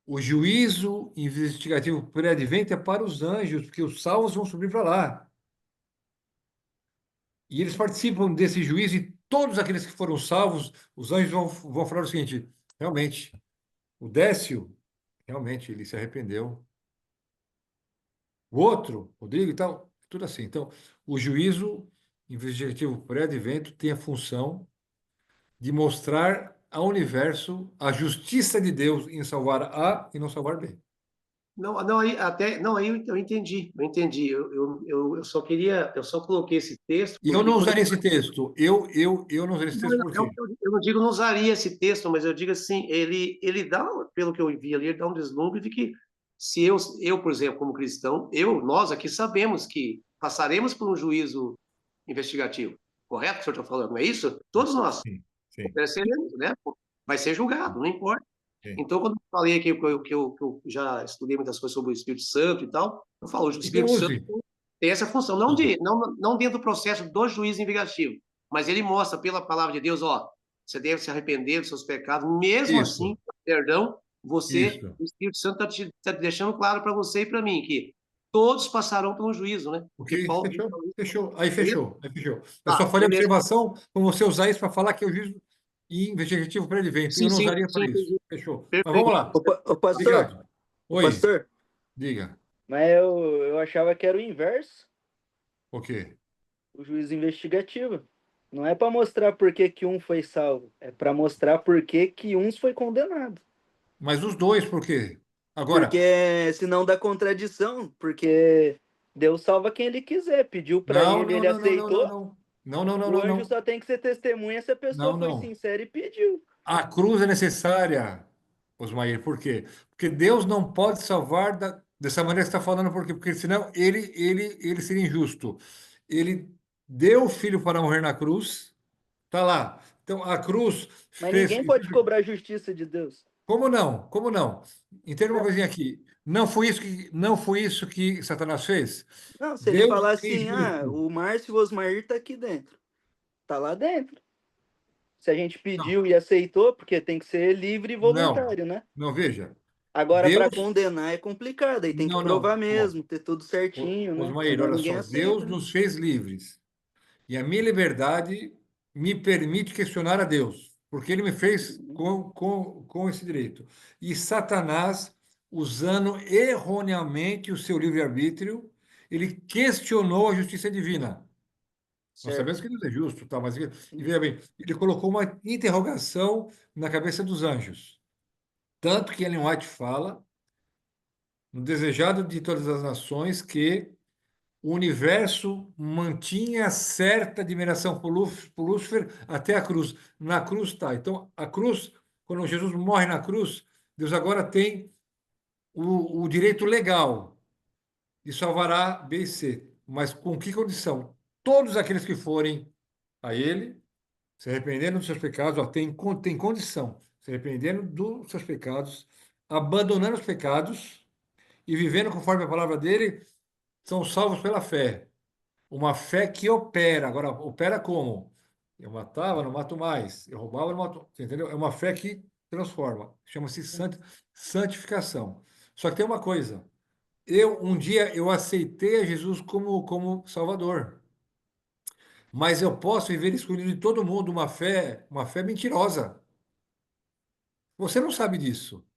O juízo investigativo pré-advento é para os anjos, porque os salvos vão subir para lá. E eles participam desse juízo e todos aqueles que foram salvos, os anjos vão falar o seguinte: realmente, o Décio, realmente, ele se arrependeu. O outro, Rodrigo e tal, tudo assim. Então, o juízo investigativo pré-advento tem a função de mostrar ao universo a justiça de Deus em salvar A e não salvar B. Não, não, aí até, não, aí eu entendi, eu entendi. Eu só queria, eu só coloquei esse texto E eu porque não quando usaria esse texto. Eu não usaria esse texto por quê? eu não digo não usaria esse texto, mas eu digo assim, ele dá, pelo que eu vi ali, ele dá um deslumbre de que se eu, por exemplo, como cristão, nós aqui sabemos que passaremos por um juízo investigativo. Correto o que o senhor está falando, não é isso? Todos nós Sim, sim, obedeceremos, né? Vai ser julgado, não importa. sim. Então, quando eu falei aqui que eu já estudei muitas coisas sobre o Espírito Santo e tal, eu falo, o Então Espírito Santo use. tem essa função, não dentro do processo do juízo investigativo, mas ele mostra pela palavra de Deus, ó, você deve se arrepender dos seus pecados, mesmo assim, Isso, perdão, isso. o Espírito Santo está deixando claro para você e para mim que todos passarão pelo juízo, né? Ok, Porque Paulo diz, fechou, fechou. Aí beleza? fechou, aí fechou. Eu só Tá, falei beleza. observação para você usar isso para falar que é o juízo investigativo pré-advento. Eu Sim, não sim, usaria sim, para isso. entendi. Fechou. Mas Perfeito. vamos lá. Ô, pastor, Obrigado. ô, Oi, pastor, diga. mas eu achava que era o inverso, O quê? o juízo investigativo. Não é para mostrar por que que um foi salvo, é para mostrar por que que uns foi condenado. Mas os dois, por quê? Agora, Porque senão dá contradição, porque Deus salva quem ele quiser, pediu para não, ele, não, ele não, não, não, não, aceitou. não. Não, não, não, O não, anjo não. só tem que ser testemunha se a pessoa Não, foi não. sincera e pediu. A cruz é necessária, Osmair, por quê? Porque Deus não pode salvar dessa maneira que você está falando, por quê? Porque senão ele seria injusto. Ele deu o filho para morrer na cruz, tá lá. Então a cruz Mas fez. ninguém pode cobrar a justiça de Deus. Como não? Como não? Entenda uma coisinha aqui. Não foi isso que Satanás fez. Não, se ele Deus falar é assim, ah, injusto. o Márcio Osmair tá aqui dentro. Tá lá dentro. Se a gente pediu e aceitou, porque tem que ser livre e Não, voluntário, né? não, veja. Agora, para Deus, condenar é complicado, aí tem que não, provar não. Ó, mesmo, ter tudo certinho, né? Osmair, Senão olha ninguém só. Deus aceita, né? nos fez livres. E a minha liberdade me permite questionar a Deus, porque ele me fez com esse direito. E Satanás, usando erroneamente o seu livre-arbítrio, ele questionou a justiça divina. Nós Certo. sabemos que Deus é justo, tá? Mas e veja bem, ele colocou uma interrogação na cabeça dos anjos. Tanto que Ellen White fala, no Desejado de Todas as Nações, que o universo mantinha certa admiração por Lúcifer até a cruz. Na cruz está. Então, a cruz, quando Jesus morre na cruz, Deus agora tem o direito legal de salvar A, B e C. Mas com que condição? Todos aqueles que forem a Ele, se arrependendo dos seus pecados, ó, tem condição, se arrependendo dos seus pecados, abandonando os pecados e vivendo conforme a palavra dele, são salvos pela fé. Uma fé que opera. Agora, opera como? Eu matava, não mato mais. Eu roubava, não mato. Você entendeu? É uma fé que transforma. Chama-se santificação. Só que tem uma coisa. Um dia eu aceitei a Jesus como Salvador. Mas eu posso viver escondido de todo mundo uma fé mentirosa. Você não sabe disso.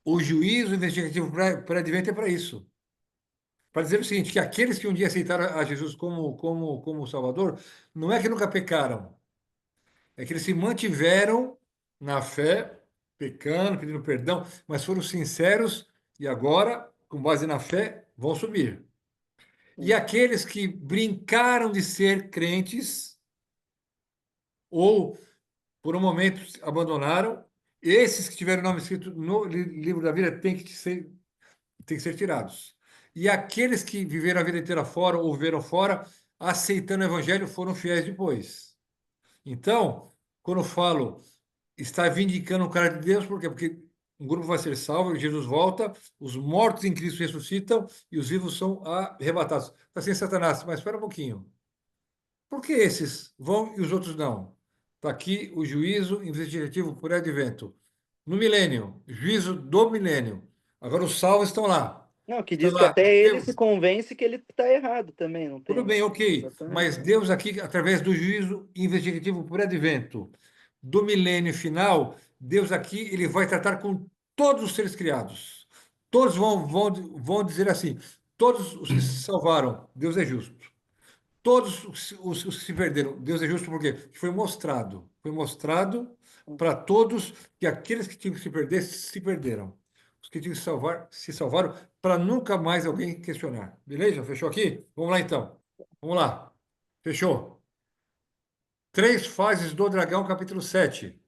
O juízo investigativo pré-advento é para isso. Para dizer o seguinte, que aqueles que um dia aceitaram a Jesus como Salvador, não é que nunca pecaram, é que eles se mantiveram na fé, pecando, pedindo perdão, mas foram sinceros e agora, com base na fé, vão subir. E aqueles que brincaram de ser crentes, ou por um momento abandonaram, esses que tiveram o nome escrito no livro da vida têm que ser tirados. E aqueles que viveram a vida inteira fora ou viveram fora, aceitando o evangelho, foram fiéis depois. Então, quando eu falo está vindicando o cara de Deus, por quê? Porque um grupo vai ser salvo, Jesus volta, os mortos em Cristo ressuscitam e os vivos são arrebatados. Está assim, Satanás, mas espera um pouquinho. Por que esses vão e os outros não? Está aqui o juízo investigativo por advento. No milênio, juízo do milênio. Agora os salvos estão lá. Não, que Estão diz que lá. até ele se Deus, convence que ele está errado também, não tudo tem? bem, ok. Exatamente. Mas Deus aqui, através do juízo investigativo por advento, do milênio final, Deus aqui ele vai tratar com todos os seres criados. Todos vão dizer assim: todos os que se salvaram, Deus é justo. Todos os que se perderam, Deus é justo porque foi mostrado para todos que aqueles que tinham que se perder se perderam. Os que tinham que se salvar se salvaram para nunca mais alguém questionar. Beleza? Fechou aqui? Vamos lá então. Vamos lá. Fechou. Três fases do dragão, capítulo 7.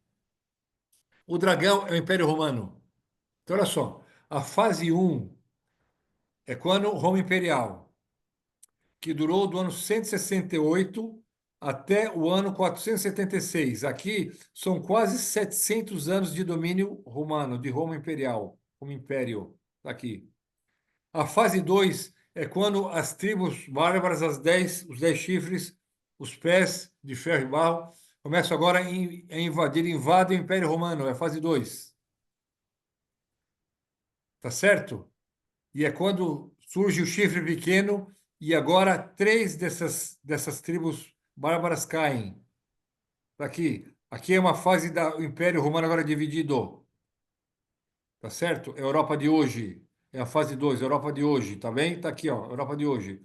O dragão é o Império Romano. Então, olha só. A fase um é quando Roma Imperial, que durou do ano 168 até o ano 476. Aqui são quase 700 anos de domínio romano, de Roma Imperial, como império. Tá aqui. A fase 2 é quando as tribos bárbaras, os 10 chifres, os pés de ferro e barro, começam agora a invadir, invadem o Império Romano, é a fase 2. Tá certo? E é quando surge o chifre pequeno e agora três dessas tribos bárbaras caem. Tá aqui. Aqui é uma fase do Império Romano agora dividido. Tá certo? É a Europa de hoje. É a fase 2, Europa de hoje. Tá bem? Tá aqui, ó, Europa de hoje.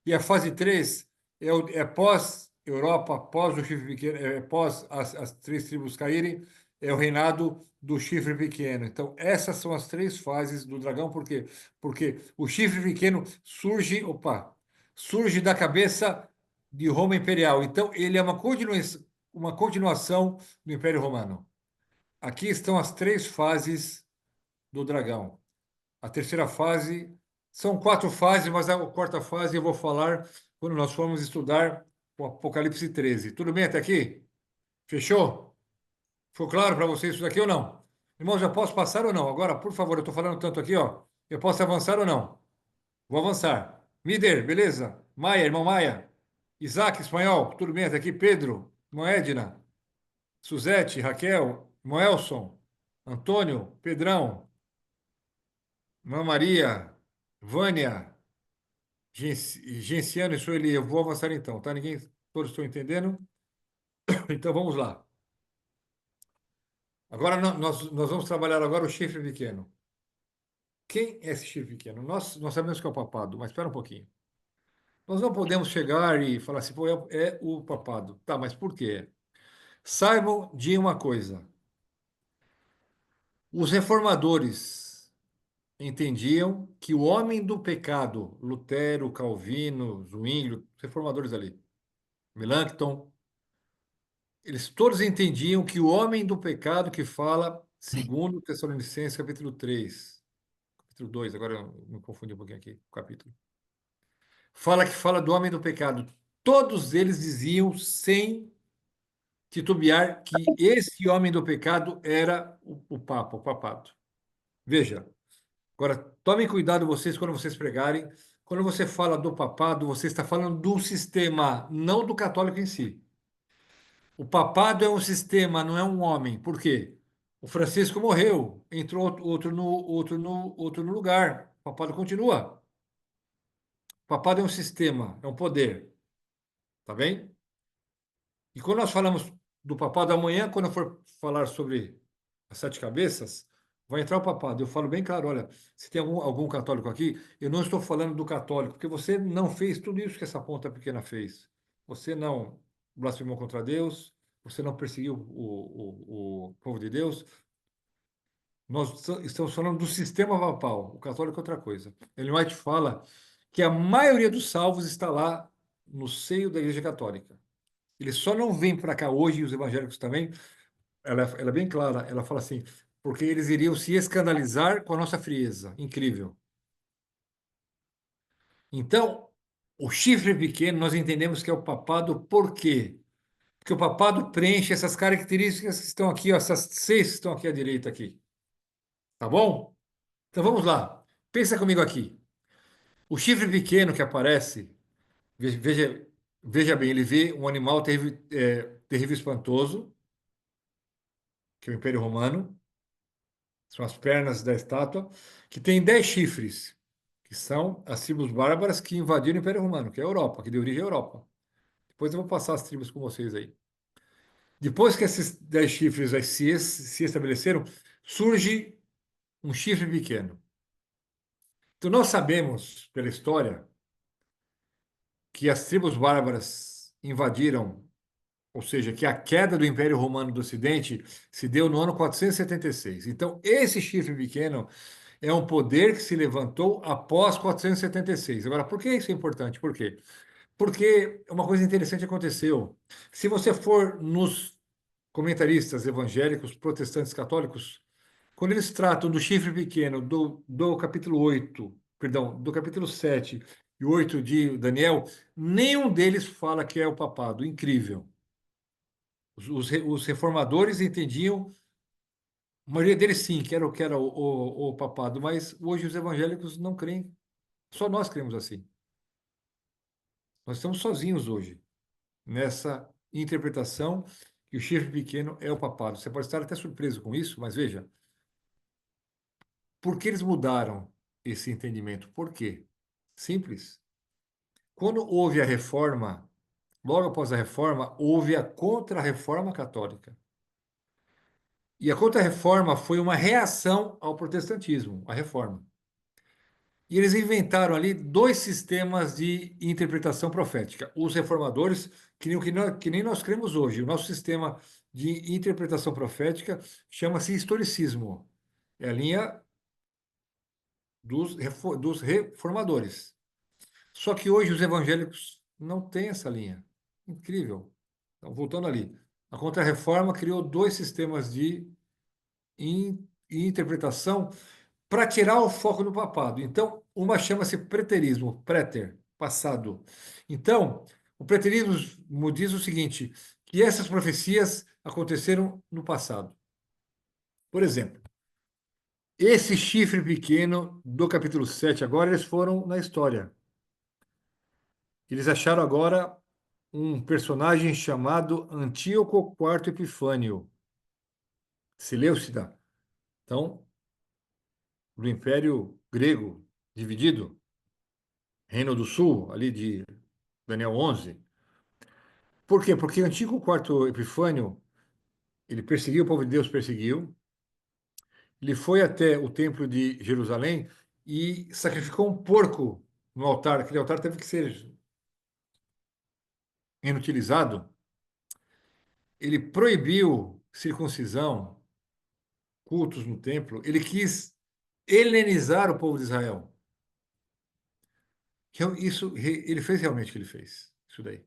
E a fase 3 é pós-Europa, pós o chifre pequeno, é pós as três tribos caírem, é o reinado do chifre pequeno. Então, essas são as três fases do dragão, por quê? Porque o chifre pequeno surge da cabeça de Roma Imperial. Então, ele é uma continuação do Império Romano. Aqui estão as três fases do dragão. A terceira fase, são quatro fases, mas a quarta fase eu vou falar quando nós formos estudar o Apocalipse 13. Tudo bem até aqui? Fechou? Ficou claro para vocês isso daqui ou não? Irmãos, já posso passar ou não? Agora, por favor, eu estou falando tanto aqui, ó. Eu posso avançar ou não? Vou avançar. Mider, beleza? Maia, irmão Maia. Isaac, espanhol, tudo bem até aqui? Pedro, irmão Edna, Suzete, Raquel, irmão Elson, Antônio, Pedrão, irmã Maria, Vânia, Genciano e Sueli, eu vou avançar então, tá? Todos estão entendendo? Então vamos lá. Agora nós vamos trabalhar agora o chifre pequeno. Quem é esse chifre pequeno? Nós sabemos que é o papado, mas espera um pouquinho. Nós não podemos chegar e falar assim, pô, é o papado. Tá, mas por quê? Saibam de uma coisa. Os reformadores entendiam que o homem do pecado, Lutero, Calvino, Zwinglio, reformadores ali, Melanchthon, eles todos entendiam que o homem do pecado que fala, segundo Tessalonicenses, capítulo 3, capítulo 2, agora eu me confundi um pouquinho aqui, o capítulo. Fala do homem do pecado. Todos eles diziam, sem titubear, que esse homem do pecado era o Papa, o papado. Veja, agora tomem cuidado vocês quando vocês pregarem. Quando você fala do papado, você está falando do sistema, não do católico em si. O papado é um sistema, não é um homem. Por quê? O Francisco morreu, entrou outro no lugar. O papado continua. O papado é um sistema, é um poder. Tá bem? E quando nós falamos do papado amanhã, quando eu for falar sobre as sete cabeças, vai entrar o papado. Eu falo bem claro, olha, se tem algum católico aqui, eu não estou falando do católico, porque você não fez tudo isso que essa ponta pequena fez. Você não blasfemou contra Deus, você não perseguiu o povo de Deus. Nós estamos falando do sistema papal. O católico é outra coisa. Ellen White fala que a maioria dos salvos está lá no seio da Igreja Católica. Eles só não vêm para cá hoje, e os evangélicos também. Ela é bem clara. Ela fala assim, porque eles iriam se escandalizar com a nossa frieza. Incrível. Então, o chifre pequeno, nós entendemos que é o papado, por quê? Porque o papado preenche essas características que estão aqui, ó, essas seis que estão aqui à direita aqui. Tá bom? Então vamos lá. Pensa comigo aqui. O chifre pequeno que aparece, veja, veja bem, ele vê um animal terrível, terrível e espantoso, que é o Império Romano. São as pernas da estátua, que tem 10 chifres, que são as tribos bárbaras que invadiram o Império Romano, que é a Europa, que deu origem à Europa. Depois eu vou passar as tribos com vocês aí. Depois que esses 10 chifres aí se estabeleceram, surge um chifre pequeno. Então nós sabemos, pela história, que as tribos bárbaras invadiram, ou seja, que a queda do Império Romano do Ocidente se deu no ano 476. Então, esse chifre pequeno é um poder que se levantou após 476. Agora, por que isso é importante? Por quê? Porque uma coisa interessante aconteceu. Se você for nos comentaristas evangélicos, protestantes, católicos, quando eles tratam do chifre pequeno do capítulo 8, perdão, do capítulo 7 e 8 de Daniel, nenhum deles fala que é o papado. Incrível. Os reformadores entendiam, a maioria deles sim, que era o papado, mas hoje os evangélicos não creem. Só nós cremos assim. Nós estamos sozinhos hoje nessa interpretação que o chifre pequeno é o papado. Você pode estar até surpreso com isso, mas veja, por que eles mudaram esse entendimento? Por quê? Simples. Quando houve a reforma, logo após a reforma, houve a contra-reforma católica. E a contra-reforma foi uma reação ao protestantismo, a reforma. E eles inventaram ali dois sistemas de interpretação profética. Os reformadores, que nem nós cremos hoje. O nosso sistema de interpretação profética chama-se historicismo. É a linha dos reformadores. Só que hoje os evangélicos não têm essa linha. Incrível. Então, voltando ali. A Contra-Reforma criou dois sistemas de interpretação para tirar o foco do papado. Então, uma chama-se preterismo, préter, passado. Então, o preterismo diz o seguinte, que essas profecias aconteceram no passado. Por exemplo, esse chifre pequeno do capítulo 7, agora eles foram na história. Eles acharam agora um personagem chamado Antíoco IV Epifânio, Seleucida. Então, do Império Grego dividido, Reino do Sul, ali de Daniel 11. Por quê? Porque o antigo quarto Epifânio, ele perseguiu, o povo de Deus perseguiu, ele foi até o templo de Jerusalém e sacrificou um porco no altar. Aquele altar teve que ser inutilizado. Ele proibiu circuncisão cultos no templo, ele quis helenizar o povo de Israel. Isso, ele fez realmente o que ele fez. Isso daí.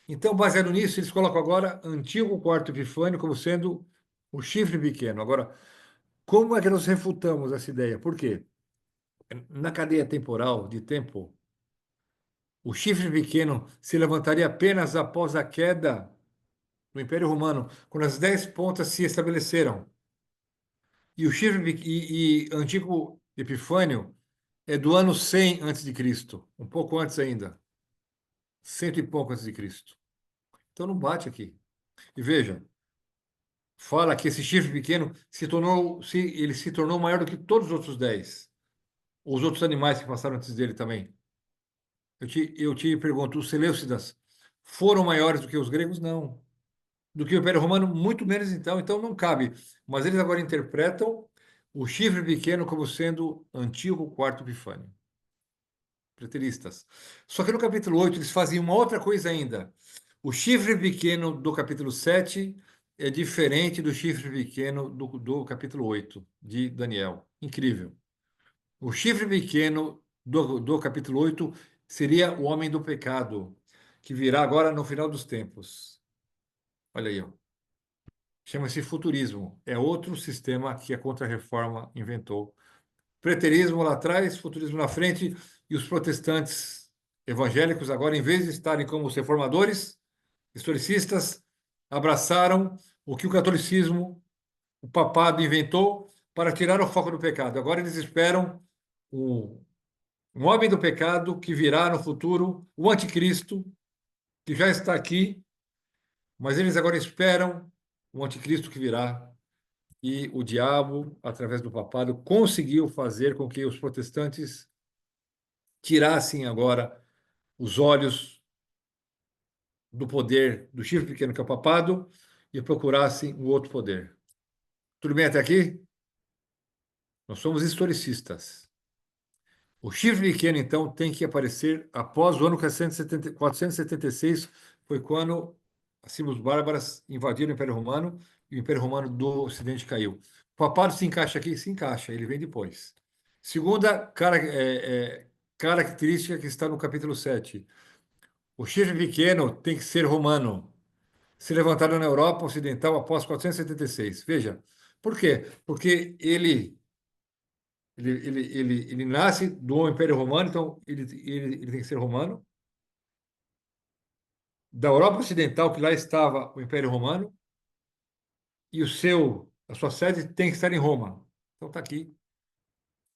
Então, baseado nisso, eles colocam agora Antíoco Quarto Epifânio como sendo o chifre pequeno. Agora, como é que nós refutamos essa ideia? Por quê? Na cadeia temporal de tempo, o chifre pequeno se levantaria apenas após a queda do Império Romano, quando as 10 pontas se estabeleceram. E o e Antigo Epifânio é do ano 100 antes de Cristo, um pouco antes ainda, cento e pouco antes de Cristo. Então não bate aqui. E veja, fala que esse chifre pequeno ele se tornou maior do que todos os outros 10, os outros animais que passaram antes dele também. Eu te pergunto, os Seleucidas foram maiores do que os gregos? Não. Do que o Império Romano? Muito menos então. Então não cabe. Mas eles agora interpretam o chifre pequeno como sendo Antíoco Quarto Epifânio. Preteristas. Só que no capítulo 8 eles fazem uma outra coisa ainda. O chifre pequeno do capítulo 7 é diferente do chifre pequeno do capítulo 8 de Daniel. Incrível. O chifre pequeno do capítulo 8 seria o homem do pecado, que virá agora no final dos tempos. Olha aí, ó. Chama-se futurismo. É outro sistema que a Contra-Reforma inventou. Preterismo lá atrás, futurismo na frente, e os protestantes evangélicos, agora, em vez de estarem como os reformadores, historicistas, abraçaram o que o catolicismo, o papado inventou para tirar o foco do pecado. Agora eles esperam o um homem do pecado que virá no futuro, o anticristo, que já está aqui, mas eles agora esperam o anticristo que virá. E o diabo, através do papado, conseguiu fazer com que os protestantes tirassem agora os olhos do poder do chifre pequeno que é o papado e procurassem o outro poder. Tudo bem até aqui? Nós somos historicistas. O chifre pequeno, então, tem que aparecer após o ano 476, foi quando as tribos bárbaras invadiram o Império Romano e o Império Romano do Ocidente caiu. O papado se encaixa aqui? Se encaixa, ele vem depois. Segunda característica que está no capítulo 7. O chifre pequeno tem que ser romano, se levantaram na Europa Ocidental após 476. Veja, por quê? Porque ele nasce do Império Romano, então ele tem que ser romano. Da Europa Ocidental, que lá estava o Império Romano, e a sua sede tem que estar em Roma. Então está aqui.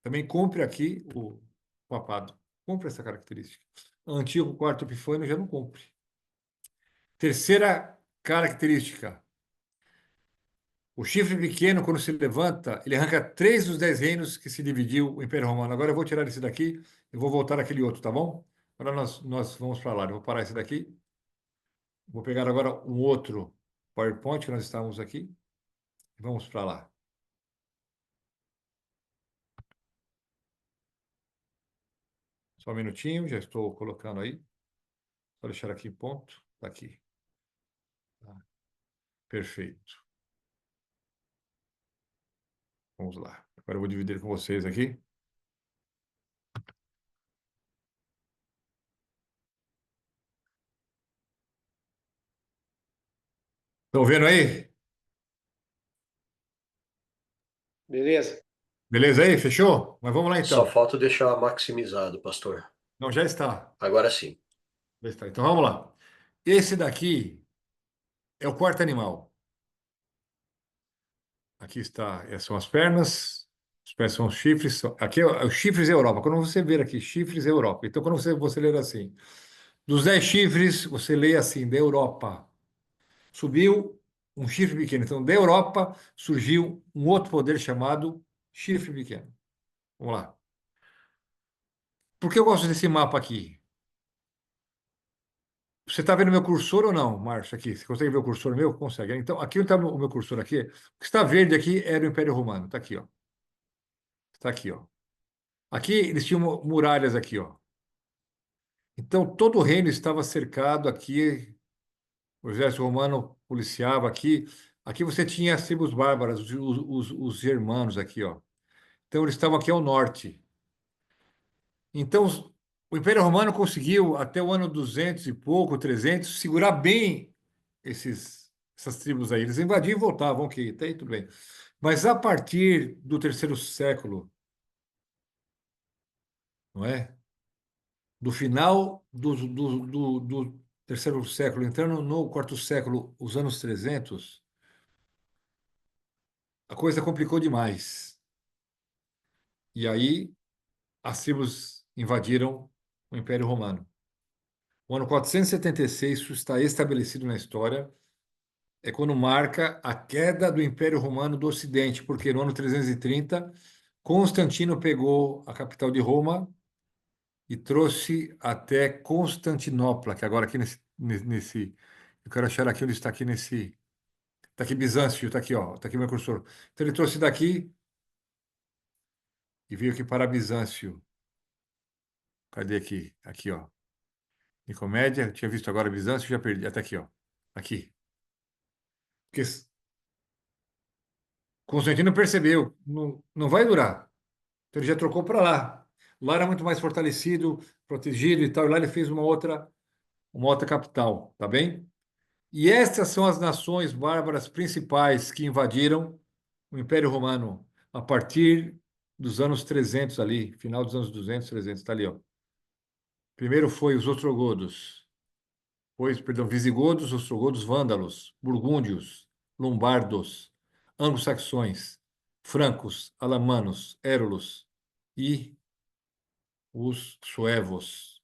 Também cumpre aqui o papado. Cumpre essa característica. O antigo quarto Epifânio já não cumpre. Terceira característica. O chifre pequeno, quando se levanta, ele arranca 3 dos 10 reinos que se dividiu o Império Romano. Agora eu vou tirar esse daqui e vou voltar àquele outro, tá bom? Agora nós vamos para lá. Eu vou parar esse daqui. Vou pegar agora um outro PowerPoint que nós estávamos aqui. E vamos para lá. Só um minutinho, já estou colocando aí. Vou deixar aqui em ponto. Está aqui. Tá. Perfeito. Vamos lá. Agora eu vou dividir com vocês aqui. Estão vendo aí? Beleza? Beleza aí? Fechou? Mas vamos lá Só então. falta deixar maximizado, pastor. Não, já está. Agora sim. Já está. Então vamos lá. Esse daqui é o quarto animal. Aqui está, são as pernas, os pés são os chifres. Aqui é os chifres é Europa. Quando você ver aqui, chifres é Europa. Então, quando você ler assim, dos 10 chifres, você lê assim, da Europa. Subiu um chifre pequeno. Então, da Europa surgiu um outro poder chamado chifre pequeno. Vamos lá. Por que eu gosto desse mapa aqui? Você está vendo meu cursor ou não, Márcio? Aqui, você consegue ver o cursor meu? Consegue. Então, aqui está o meu cursor aqui. O que está verde aqui era o Império Romano. Está aqui, ó. Está aqui, ó. Aqui eles tinham muralhas aqui, ó. Então todo o reino estava cercado aqui. O exército romano policiava aqui. Aqui você tinha as tribos bárbaras, os germanos aqui, ó. Então eles estavam aqui ao norte. Então o Império Romano conseguiu, até o ano 200 e pouco, 300, segurar bem essas tribos aí. Eles invadiam e voltavam, ok, até aí tudo bem. Mas a partir do terceiro século, não é? Do final do terceiro século, entrando no quarto século, os anos 300, a coisa complicou demais. E aí as tribos invadiram o Império Romano. O ano 476, isso está estabelecido na história, é quando marca a queda do Império Romano do Ocidente, porque no ano 330, Constantino pegou a capital de Roma e trouxe até Constantinopla, que agora aqui eu quero achar aqui onde está aqui nesse, está aqui Bizâncio, está aqui, ó, está aqui meu cursor. Então ele trouxe daqui e veio aqui para Bizâncio. Cadê aqui? Aqui, ó. Nicomédia, eu tinha visto agora Bizâncio, já perdi, até aqui, ó. Aqui. Porque Constantino percebeu, não vai durar. Então ele já trocou para lá. Lá era muito mais fortalecido, protegido e tal, e lá ele fez uma outra capital, tá bem? E estas são as nações bárbaras principais que invadiram o Império Romano a partir dos anos 300 ali, final dos anos 200, 300, tá ali, ó. Primeiro foi os ostrogodos, depois, perdão, visigodos, ostrogodos, vândalos, burgúndios, lombardos, anglo-saxões, francos, alamanos, érulos e os suevos.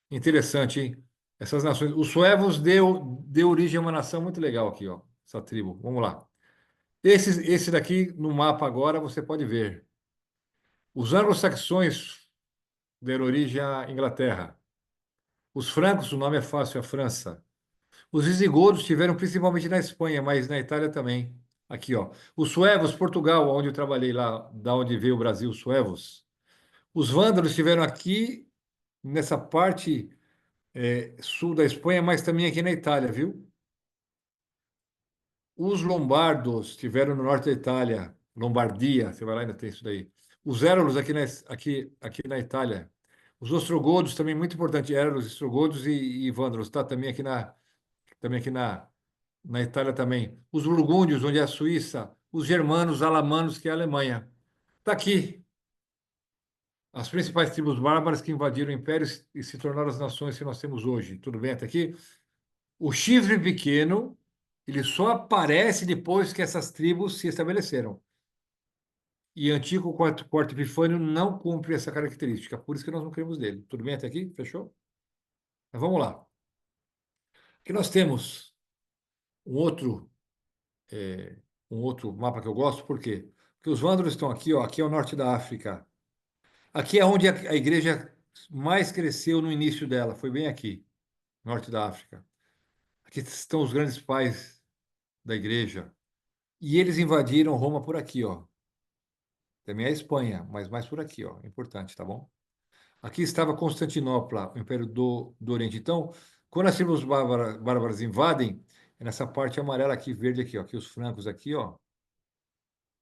Interessante, hein? Essas nações. Os suevos deu origem a uma nação muito legal aqui, ó. Essa tribo. Vamos lá. Esse daqui, no mapa agora, você pode ver. Os anglo-saxões deram origem à Inglaterra. Os francos, o nome é fácil, é a França. Os visigodos tiveram principalmente na Espanha, mas na Itália também. Aqui, ó. Os suevos, Portugal, onde eu trabalhei lá, da onde veio o Brasil, os suevos. Os vândalos estiveram aqui, nessa parte sul da Espanha, mas também aqui na Itália, viu? Os lombardos estiveram no norte da Itália, Lombardia, você vai lá e ainda tem isso daí. Os érulos aqui na Itália. Os ostrogodos também muito importante, érulos, ostrogodos e vândalos, tá? Também aqui na Itália também. Os burgúndios, onde é a Suíça. Os germanos, alamanos, que é a Alemanha. Está aqui as principais tribos bárbaras que invadiram o império e se tornaram as nações que nós temos hoje. Tudo bem até aqui? O chifre pequeno, ele só aparece depois que essas tribos se estabeleceram. E Antíoco Quarto Epifânio não cumpre essa característica, por isso que nós não queremos dele. Tudo bem até aqui? Fechou? Mas vamos lá. Aqui nós temos um outro, é, um outro mapa que eu gosto, por quê? Porque os vândalos estão aqui, ó, aqui é o norte da África. Aqui é onde a igreja mais cresceu no início dela, foi bem aqui, norte da África. Aqui estão os grandes pais da igreja. E eles invadiram Roma por aqui, ó. Também é a Espanha, mas mais por aqui, ó. Importante, tá bom? Aqui estava Constantinopla, o Império do Oriente. Então, quando as tribos bárbaras invadem, é nessa parte amarela aqui, verde aqui, ó. Aqui os francos aqui, ó.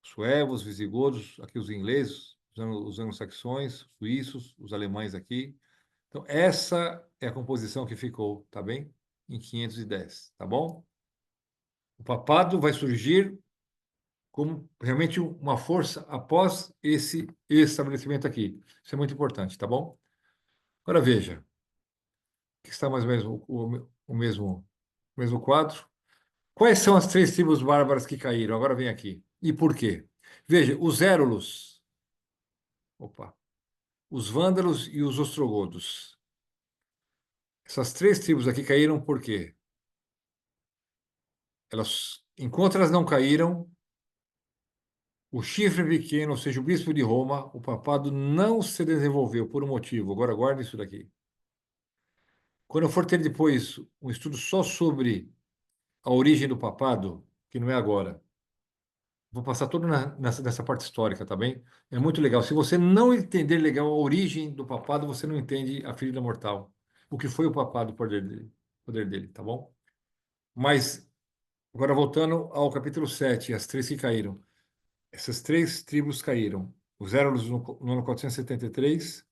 Suevos, visigodos, aqui os ingleses, os anglo-saxões, suíços, os alemães aqui. Então, essa é a composição que ficou, tá bem? Em 510, tá bom? O papado vai surgir como realmente uma força após esse estabelecimento aqui. Isso é muito importante, tá bom? Agora veja, que está mais ou menos o mesmo quadro. Quais são as três tribos bárbaras que caíram? Agora vem aqui. E por quê? Veja, os érulos, opa, os vândalos e os ostrogodos. Essas três tribos aqui caíram por quê? Enquanto elas não caíram, o chifre pequeno, ou seja, o bispo de Roma, o papado não se desenvolveu por um motivo. Agora guarda isso daqui. Quando eu for ter depois um estudo só sobre a origem do papado, que não é agora, vou passar tudo nessa parte histórica, tá bem? É muito legal. Se você não entender legal a origem do papado, você não entende a ferida mortal. O que foi o papado, o poder dele, tá bom? Mas Agora, voltando ao capítulo 7, as três que caíram. Essas três tribos caíram. Os Érulos no ano 473,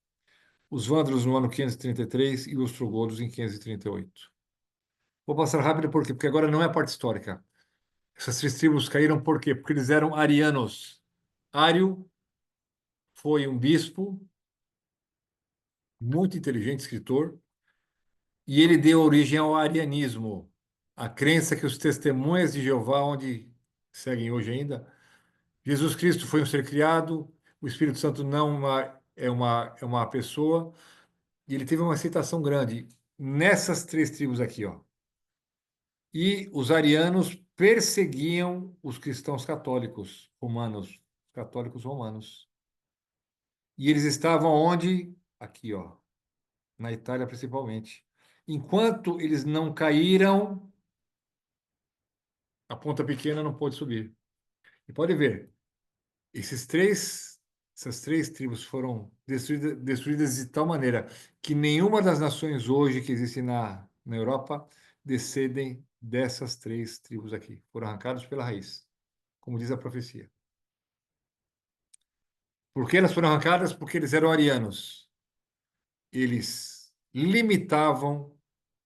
os Vândalos no ano 533 e os Ostrogodos em 538. Vou passar rápido por quê? Porque agora não é a parte histórica. Essas três tribos caíram por quê? Porque eles eram arianos. Ário foi um bispo, muito inteligente escritor, e ele deu origem ao arianismo, a crença que os testemunhas de Jeová, onde seguem hoje ainda, Jesus Cristo foi um ser criado, o Espírito Santo não é uma pessoa, e ele teve uma aceitação grande nessas três tribos aqui, ó. E os arianos perseguiam os cristãos católicos romanos. E eles estavam onde? Aqui, ó, na Itália principalmente. Enquanto eles não caíram, a ponta pequena não pôde subir. E pode ver, esses três, essas três tribos foram destruídas de tal maneira que nenhuma das nações hoje que existem na Europa descendem dessas três tribos aqui. Foram arrancados pela raiz, como diz a profecia. Por que elas foram arrancadas? Porque eles eram arianos. Eles limitavam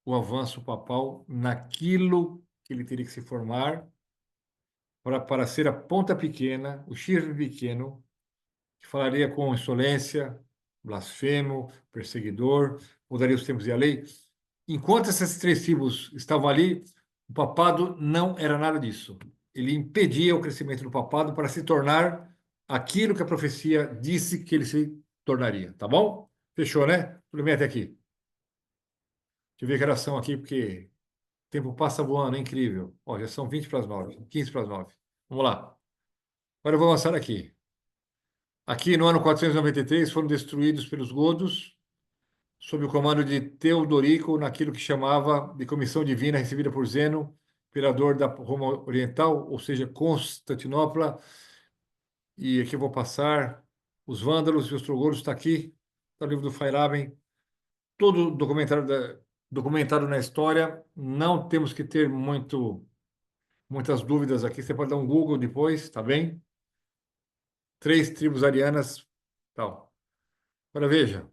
o avanço papal naquilo que ele teria que se formar para ser a ponta pequena, o chifre pequeno, que falaria com insolência, blasfemo, perseguidor, mudaria os tempos e a lei. Enquanto essas três tribos estavam ali, o papado não era nada disso. Ele impedia o crescimento do papado para se tornar aquilo que a profecia disse que ele se tornaria, tá bom? Fechou, né? Tudo bem até aqui. Deixa eu ver que horas são aqui, porque o tempo passa voando, é incrível. Ó, já são 20 para as 9, 15 para as 9. Vamos lá. Agora eu vou avançar aqui. Aqui no ano 493 foram destruídos pelos godos, sob o comando de Teodorico, naquilo que chamava de comissão divina recebida por Zeno, imperador da Roma Oriental, ou seja, Constantinopla. E aqui eu vou passar os vândalos e os ostrogodos, está aqui, está no livro do Feyerabend, todo documentado na história. Não temos que ter muitas dúvidas aqui. Você pode dar um Google depois, tá bem? Três tribos arianas, tal. Agora veja,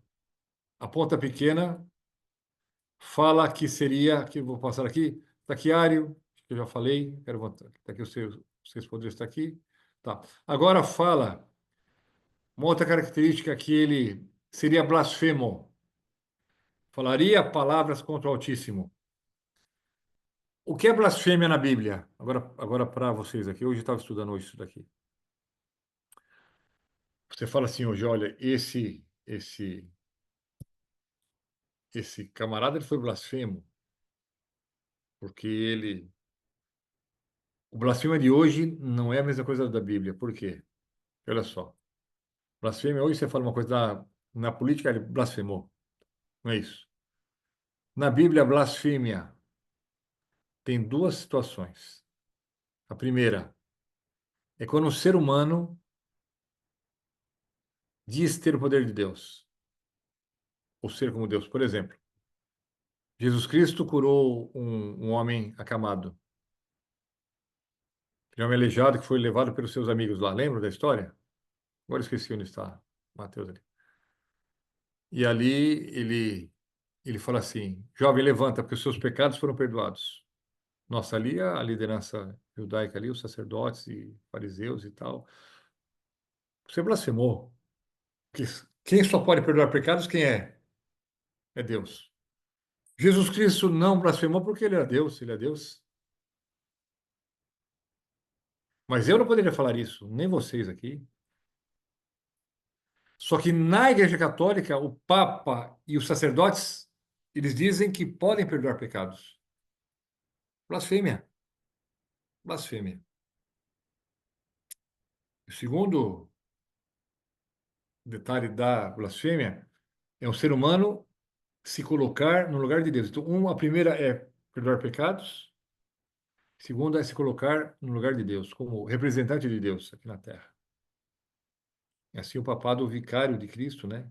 a ponta pequena fala que seria, que eu vou passar aqui, taquiário, que eu já falei, quero voltar, tá aqui vocês poderiam estar aqui. Tá. Agora fala uma outra característica que ele seria blasfemo. Falaria palavras contra o Altíssimo. O que é blasfêmia na Bíblia? Agora para vocês aqui, hoje eu estava estudando hoje isso daqui. Você fala assim hoje, olha, esse camarada ele foi blasfemo, porque o blasfema de hoje não é a mesma coisa da Bíblia. Por quê? Olha só. Blasfêmia, hoje você fala uma coisa na política, ele blasfemou. Não é isso. Na Bíblia, a blasfêmia tem duas situações. A primeira é quando um ser humano diz ter o poder de Deus, ou ser como Deus. Por exemplo, Jesus Cristo curou um homem acamado, um homem aleijado que foi levado pelos seus amigos lá. Lembra da história? Agora esqueci onde está Mateus ali. E ali ele fala assim: jovem, levanta, porque os seus pecados foram perdoados. Nossa, ali a liderança judaica ali, os sacerdotes e fariseus e tal. Você blasfemou. Que- Quem só pode perdoar pecados, quem é? É Deus. Jesus Cristo não blasfemou porque ele era Deus, ele é Deus. Mas eu não poderia falar isso, nem vocês aqui. Só que na Igreja Católica, o Papa e os sacerdotes, eles dizem que podem perdoar pecados. Blasfêmia. Blasfêmia. O segundo detalhe da blasfêmia é um ser humano se colocar no lugar de Deus. Então, a primeira é perdoar pecados, a segunda é se colocar no lugar de Deus, como representante de Deus aqui na Terra. É assim o papado vicário de Cristo, né?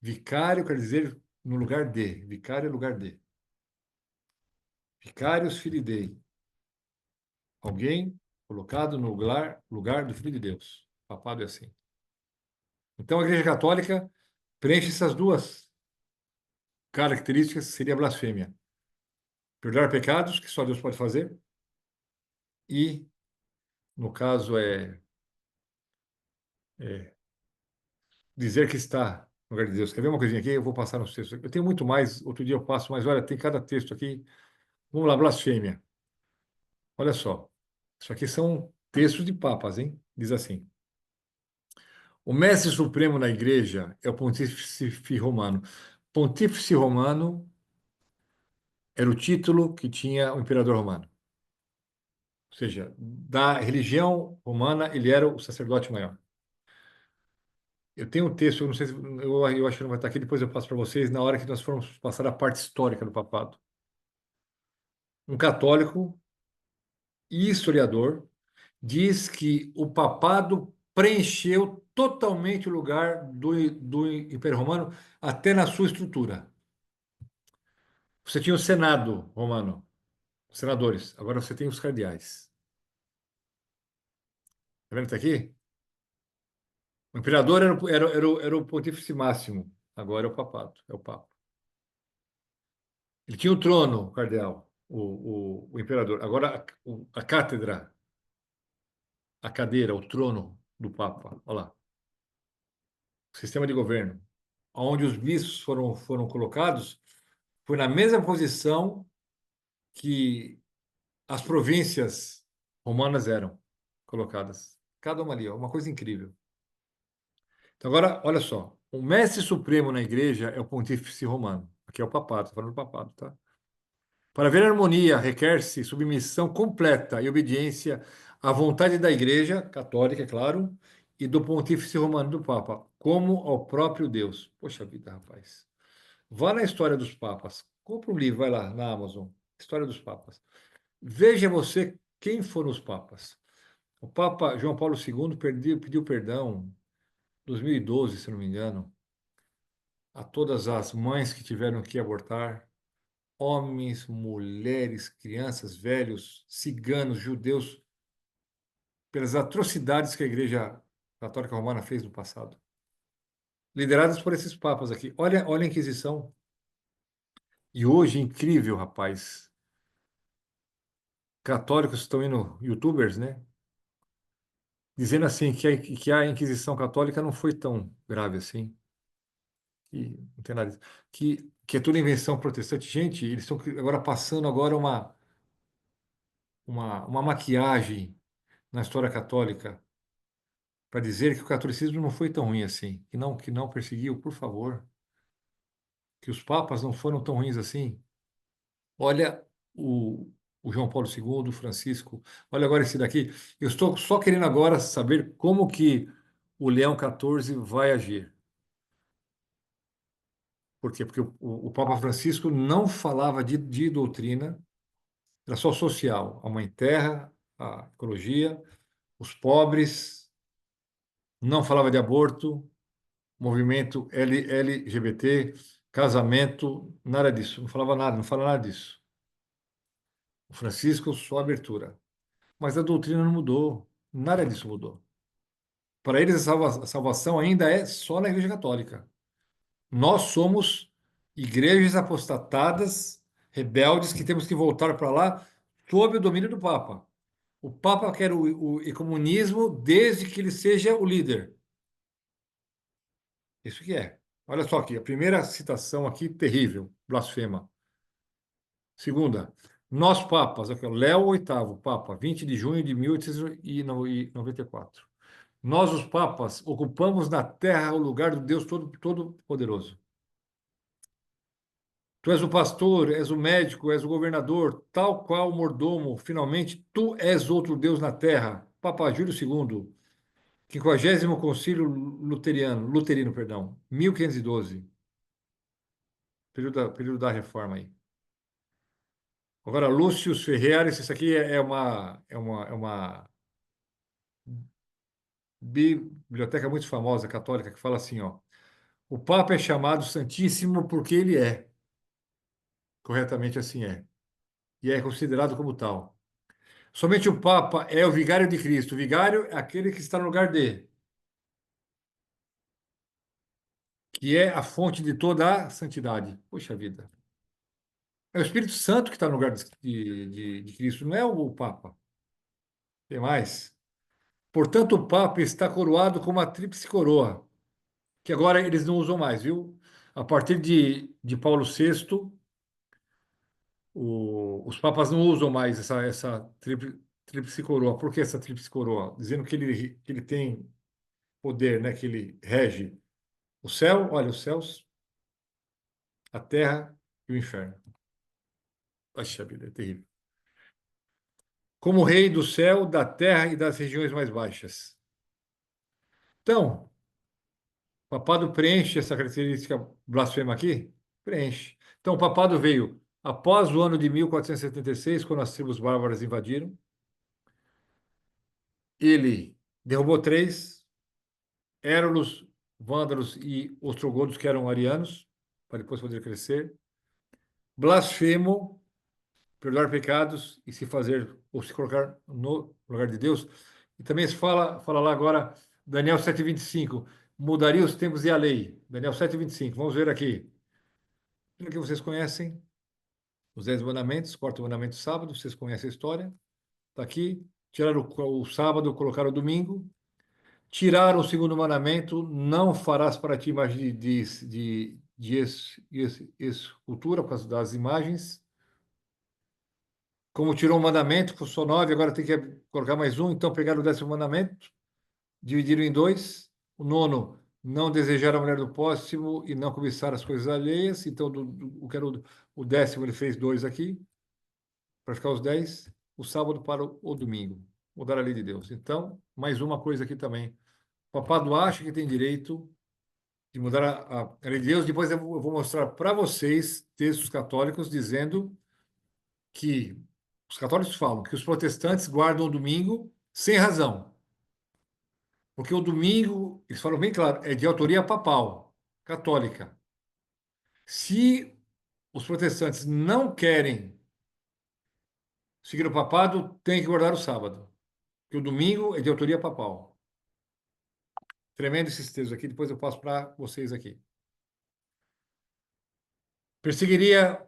Vicário quer dizer no lugar de, vicário é lugar de. Vicarius Filii Dei. Alguém colocado no lugar do Filho de Deus. Papado é assim. Então, a Igreja Católica preenche essas duas características, seria blasfêmia. Perdoar pecados, que só Deus pode fazer, e, no caso, é dizer que está no lugar de Deus. Quer ver uma coisinha aqui? Eu vou passar nos textos. Eu tenho muito mais, outro dia eu passo, mas olha, tem cada texto aqui. Vamos lá, blasfêmia. Olha só. Isso aqui são textos de papas, hein? Diz assim: o mestre supremo na igreja é o Pontífice Romano. Pontífice Romano era o título que tinha o imperador romano. Ou seja, da religião romana, ele era o sacerdote maior. Eu tenho um texto, eu não sei se eu acho que não vai estar aqui, depois eu passo para vocês na hora que nós formos passar a parte histórica do papado. Um católico e historiador diz que o papado preencheu totalmente o lugar do Império Romano, até na sua estrutura. Você tinha o Senado romano, os senadores, agora você tem os cardeais. Está vendo isso aqui? O imperador era o pontífice máximo, agora é o papado, é o papa. Ele tinha o trono, o cardeal, o imperador. Agora a cátedra, a cadeira, o trono do papa, olha lá, o sistema de governo, onde os bispos foram colocados, foi na mesma posição que as províncias romanas eram colocadas. Cada uma ali, ó, uma coisa incrível. Então, agora, olha só. O mestre supremo na igreja é o pontífice romano. Aqui é o papado, estou falando do papado, tá? Para haver harmonia, requer-se submissão completa e obediência à vontade da igreja, católica, é claro, e do pontífice romano, do papa, como ao próprio Deus. Poxa vida, rapaz. Vá na história dos papas. Compra um livro, vai lá na Amazon. História dos papas. Veja você quem foram os papas. O Papa João Paulo II pediu perdão em 2012, se não me engano, a todas as mães que tiveram que abortar, homens, mulheres, crianças, velhos, ciganos, judeus, pelas atrocidades que a Igreja Católica Romana fez no passado. Lideradas por esses papas aqui. Olha a Inquisição. E hoje, incrível, rapaz. Católicos estão indo, youtubers, né? Dizendo assim que a Inquisição Católica não foi tão grave assim. Que não tem nada disso. Que é tudo invenção protestante. Gente, eles estão agora passando agora uma maquiagem na história católica para dizer que o catolicismo não foi tão ruim assim, que não perseguiu, por favor, que os papas não foram tão ruins assim. Olha o João Paulo II, o Francisco, olha agora esse daqui. Eu estou só querendo agora saber como que o Leão XIV vai agir. Por quê? Porque o Papa Francisco não falava de doutrina, era só social, a Mãe Terra, a ecologia, os pobres, não falava de aborto, movimento LGBT, casamento, nada disso, não falava nada, não fala nada disso. O Francisco, só abertura. Mas a doutrina não mudou, nada disso mudou. Para eles, a salvação ainda é só na Igreja Católica. Nós somos igrejas apostatadas, rebeldes, que temos que voltar para lá sob o domínio do Papa. O Papa quer o ecumenismo desde que ele seja o líder. Isso que é. Olha só aqui, a primeira citação aqui, terrível, blasfema. Segunda, nós papas, aqui, ó, Léo VIII, Papa, 20 de junho de 1894. Nós, os papas, ocupamos na terra o lugar do Deus Todo-Poderoso. Tu és o pastor, és o médico, és o governador, tal qual o mordomo, finalmente, tu és outro Deus na terra. Papa Júlio II, 50º Concílio Luterino, perdão, 1512, período da Reforma aí. Agora, Lúcio Ferreira, isso aqui é uma biblioteca muito famosa, católica, que fala assim, ó, o Papa é chamado Santíssimo porque ele é. Corretamente assim é. E é considerado como tal. Somente o Papa é o vigário de Cristo. O vigário é aquele que está no lugar de, que é a fonte de toda a santidade. Poxa vida. É o Espírito Santo que está no lugar de Cristo, não é o Papa. Tem mais. Portanto, o Papa está coroado com uma tríplice coroa, que agora eles não usam mais, viu? A partir de Paulo VI, os papas não usam mais essa tríplice coroa. Por que essa tríplice coroa? Dizendo que ele tem poder, né? Que ele rege o céu, olha, os céus, a terra e o inferno. Poxa vida, é terrível. Como rei do céu, da terra e das regiões mais baixas. Então, o papado preenche essa característica blasfema aqui? Preenche. Então, o papado veio após o ano de 1476, quando as tribos bárbaras invadiram. Ele derrubou três, Érulos, Vândalos e Ostrogodos, que eram arianos, para depois poder crescer. Blasfemo, perdoar pecados e se fazer ou se colocar no lugar de Deus. E também se fala lá agora, Daniel 7:25, mudaria os tempos e a lei. Daniel 7:25. Vamos ver aqui. Aquilo que vocês conhecem, os 10 mandamentos, quarto mandamento sábado, vocês conhecem a história. Está aqui. Tiraram o sábado, colocaram o domingo. Tiraram o segundo mandamento, não farás para ti imagem de escultura, por causa das imagens. Como tirou um mandamento, foi só 9, agora tem que colocar mais um, então pegaram o 10º mandamento, dividiram em dois. O nono, não desejar a mulher do próximo e não cobiçar as coisas alheias. Então, o que era o 10º, ele fez dois aqui, para ficar os 10. O sábado para o domingo, mudar a lei de Deus. Então, mais uma coisa aqui também. O papado acha que tem direito de mudar a lei de Deus. Depois eu vou mostrar para vocês textos católicos dizendo que os católicos falam que os protestantes guardam o domingo sem razão. Porque o domingo, eles falam bem claro, é de autoria papal, católica. Se os protestantes não querem seguir o papado, tem que guardar o sábado. Porque o domingo é de autoria papal. Tremendo esses textos aqui, depois eu passo para vocês aqui. Perseguiria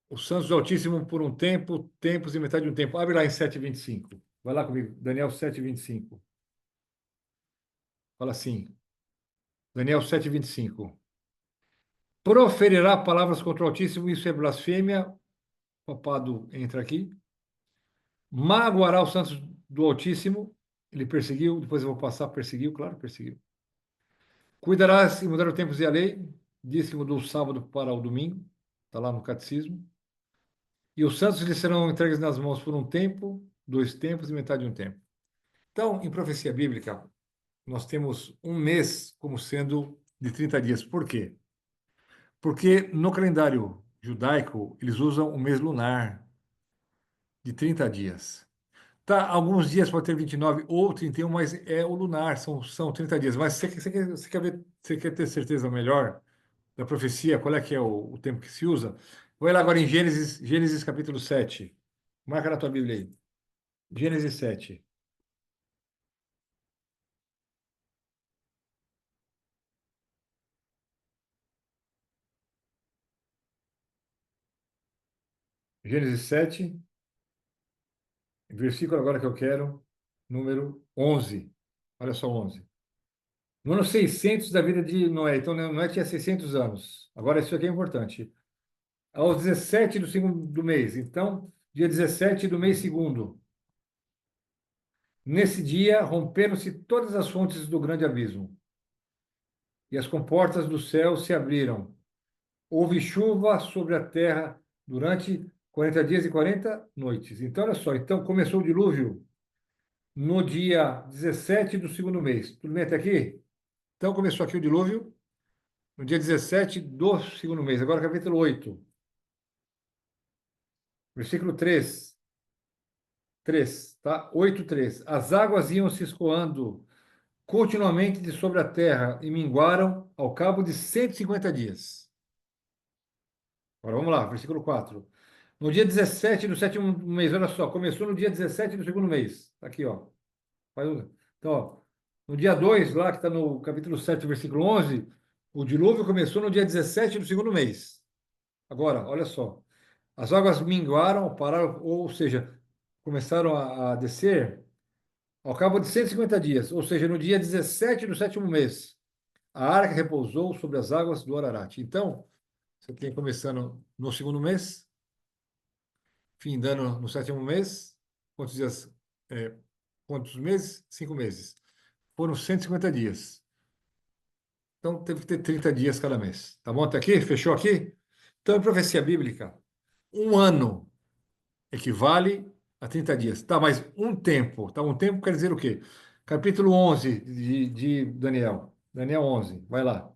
os santos do Altíssimo por um tempo, tempos e metade de um tempo. Abre lá em 7:25. Vai lá comigo, Daniel 7:25. Fala assim, Daniel 7:25. Proferirá palavras contra o Altíssimo, isso é blasfêmia. O papado entra aqui. Magoará os santos do Altíssimo. Ele perseguiu, depois eu vou passar, perseguiu, claro, perseguiu. Cuidarás e mudar os tempos e a lei, disse que mudou o sábado para o domingo, está lá no catecismo. E os santos lhes serão entregues nas mãos por um tempo, 2 tempos e metade de um tempo. Então, em profecia bíblica, nós temos um mês como sendo de 30 dias. Por quê? Porque no calendário judaico, eles usam o mês lunar de 30 dias. Tá, alguns dias pode ter 29 ou 31, mas é o lunar, são 30 dias. Mas você quer ter certeza melhor da profecia, qual é que é o tempo que se usa? Vai lá agora em Gênesis capítulo 7. Marca na tua Bíblia aí. Gênesis 7. Gênesis 7, versículo agora que eu quero, número 11. Olha só 11. No ano 600 da vida de Noé. Então, Noé tinha 600 anos. Agora, isso aqui é importante. Aos 17 do segundo mês. Então, dia 17 do mês segundo. Nesse dia, romperam-se todas as fontes do grande abismo. E as comportas do céu se abriram. Houve chuva sobre a terra durante 40 dias e 40 noites. Então, olha só. Então, começou o dilúvio no dia 17 do segundo mês. Tudo bem até aqui? Então, começou aqui o dilúvio no dia 17 do segundo mês. Agora, capítulo 8, versículo 3, tá? 8:3. As águas iam se escoando continuamente de sobre a terra e minguaram ao cabo de 150 dias. Agora, vamos lá, versículo 4. No dia 17 do sétimo mês, olha só, começou no dia 17 do segundo mês. Tá aqui, ó. Então, ó, no dia 2 lá, que está no capítulo 7, versículo 11, o dilúvio começou no dia 17 do segundo mês. Agora, olha só. As águas minguaram, pararam, ou seja, começaram a descer ao cabo de 150 dias, ou seja, no dia 17 do sétimo mês. A arca repousou sobre as águas do Ararat. Então, você tem começando no segundo mês, findando no sétimo mês. Quantos dias? É, quantos meses? 5 meses. Foram 150 dias. Então, teve que ter 30 dias cada mês. Tá bom até aqui? Fechou aqui? Então, em profecia bíblica, um ano equivale a 30 dias. Tá, mas um tempo. Tá, um tempo quer dizer o quê? Capítulo 11 de Daniel. Daniel 11. Vai lá.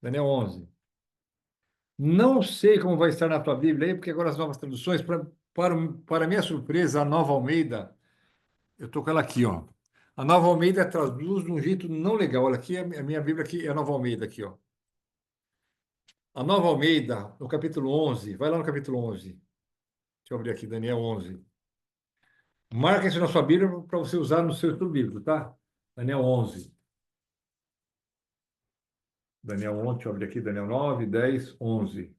Daniel 11. Não sei como vai estar na tua Bíblia aí, porque agora as novas traduções, para minha surpresa, a Nova Almeida, eu estou com ela aqui, ó. A Nova Almeida traduz de um jeito não legal. Olha aqui, a minha Bíblia aqui é a Nova Almeida aqui, ó. A Nova Almeida, no capítulo 11, vai lá no capítulo 11. Deixa eu abrir aqui, Daniel 11. Marca isso na sua Bíblia para você usar no seu estudo bíblico, tá? Daniel 11. Daniel 11, deixa eu abrir aqui, Daniel 9, 10, 11.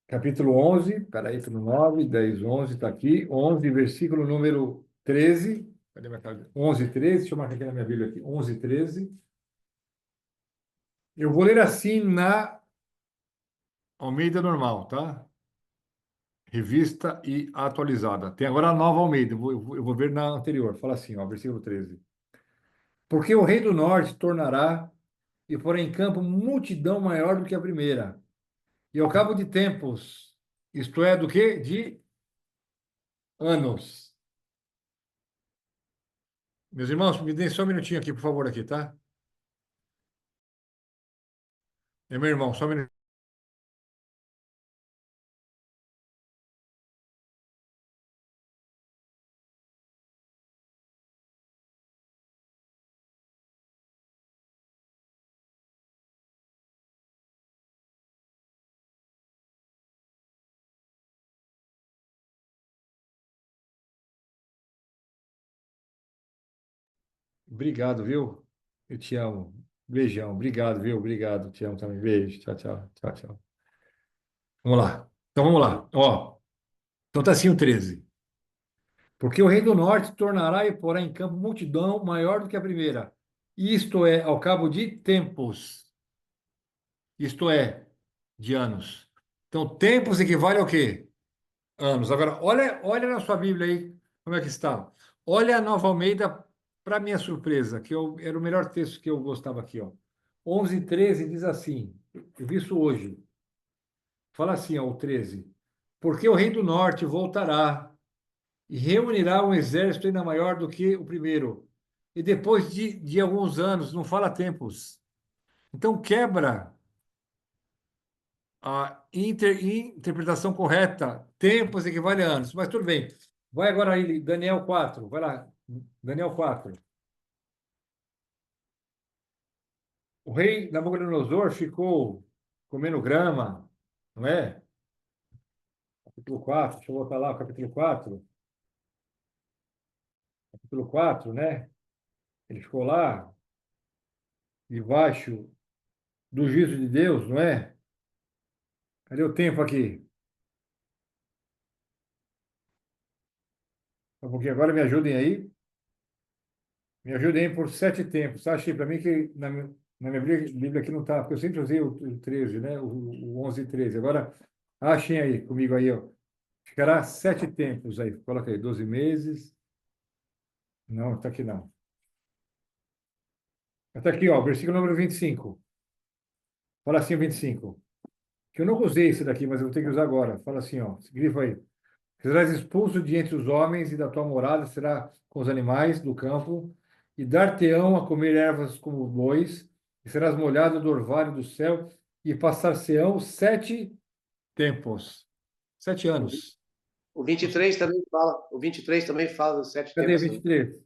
Capítulo 11, peraí, no 9, 10, 11, está aqui. 11, versículo número 13. Cadê minha cara? 11, 13, deixa eu marcar aqui na minha Bíblia aqui. 11, 13. Eu vou ler assim na Almeida normal, tá? Revista e atualizada. Tem agora a nova Almeida, eu vou ver na anterior. Fala assim, ó, versículo 13. Porque o rei do norte tornará e porá em campo multidão maior do que a primeira. E ao cabo de tempos, isto é, do quê? De anos. Meus irmãos, me deem só um minutinho aqui, por favor, aqui, tá? É meu irmão, só um minutinho. Obrigado, viu? Eu te amo. Beijão. Obrigado, viu? Obrigado. Te amo também. Beijo. Tchau, tchau. Tchau, tchau. Vamos lá. Então, vamos lá. Ó, então tá assim o 13. Porque o rei do norte tornará e porá em campo multidão maior do que a primeira. Isto é, ao cabo de tempos. Isto é, de anos. Então, tempos equivale ao quê? Anos. Agora, olha na sua Bíblia aí como é que está. Olha a Nova Almeida, para minha surpresa, era o melhor texto que eu gostava aqui, ó. 11:13 diz assim, eu vi isso hoje. Fala assim, ó, o 13. Porque o rei do norte voltará e reunirá um exército ainda maior do que o primeiro. E depois de alguns anos, não fala tempos. Então, quebra a interpretação correta, tempos equivale a anos, mas tudo bem. Vai agora aí, Daniel 4, vai lá, Daniel 4. O rei Nabucodonosor ficou comendo grama, não é? Capítulo 4, deixa eu voltar lá, capítulo 4. Capítulo 4, né? Ele ficou lá, debaixo do juízo de Deus, não é? Cadê o tempo aqui? Um pouquinho agora, me ajudem aí. Me ajudem por 7 tempos. Tá? Achei para mim que na minha Bíblia aqui não está, porque eu sempre usei o 13, né? O 11 e 13. Agora, achem aí comigo aí, ó. Ficará 7 tempos aí. Coloca aí, 12 meses. Não, está aqui não. Está aqui, ó, versículo número 25. Fala assim, o 25. Que eu não usei esse daqui, mas eu vou ter que usar agora. Fala assim, ó. Grifa aí. Serás expulso de entre os homens, e da tua morada será com os animais do campo, e dar-te-ão a comer ervas como bois, e serás molhado do orvalho do céu, e passar-se-ão 7 tempos. 7 anos. O 23 também fala, o 23 também fala dos 7 Cadê tempos. 23?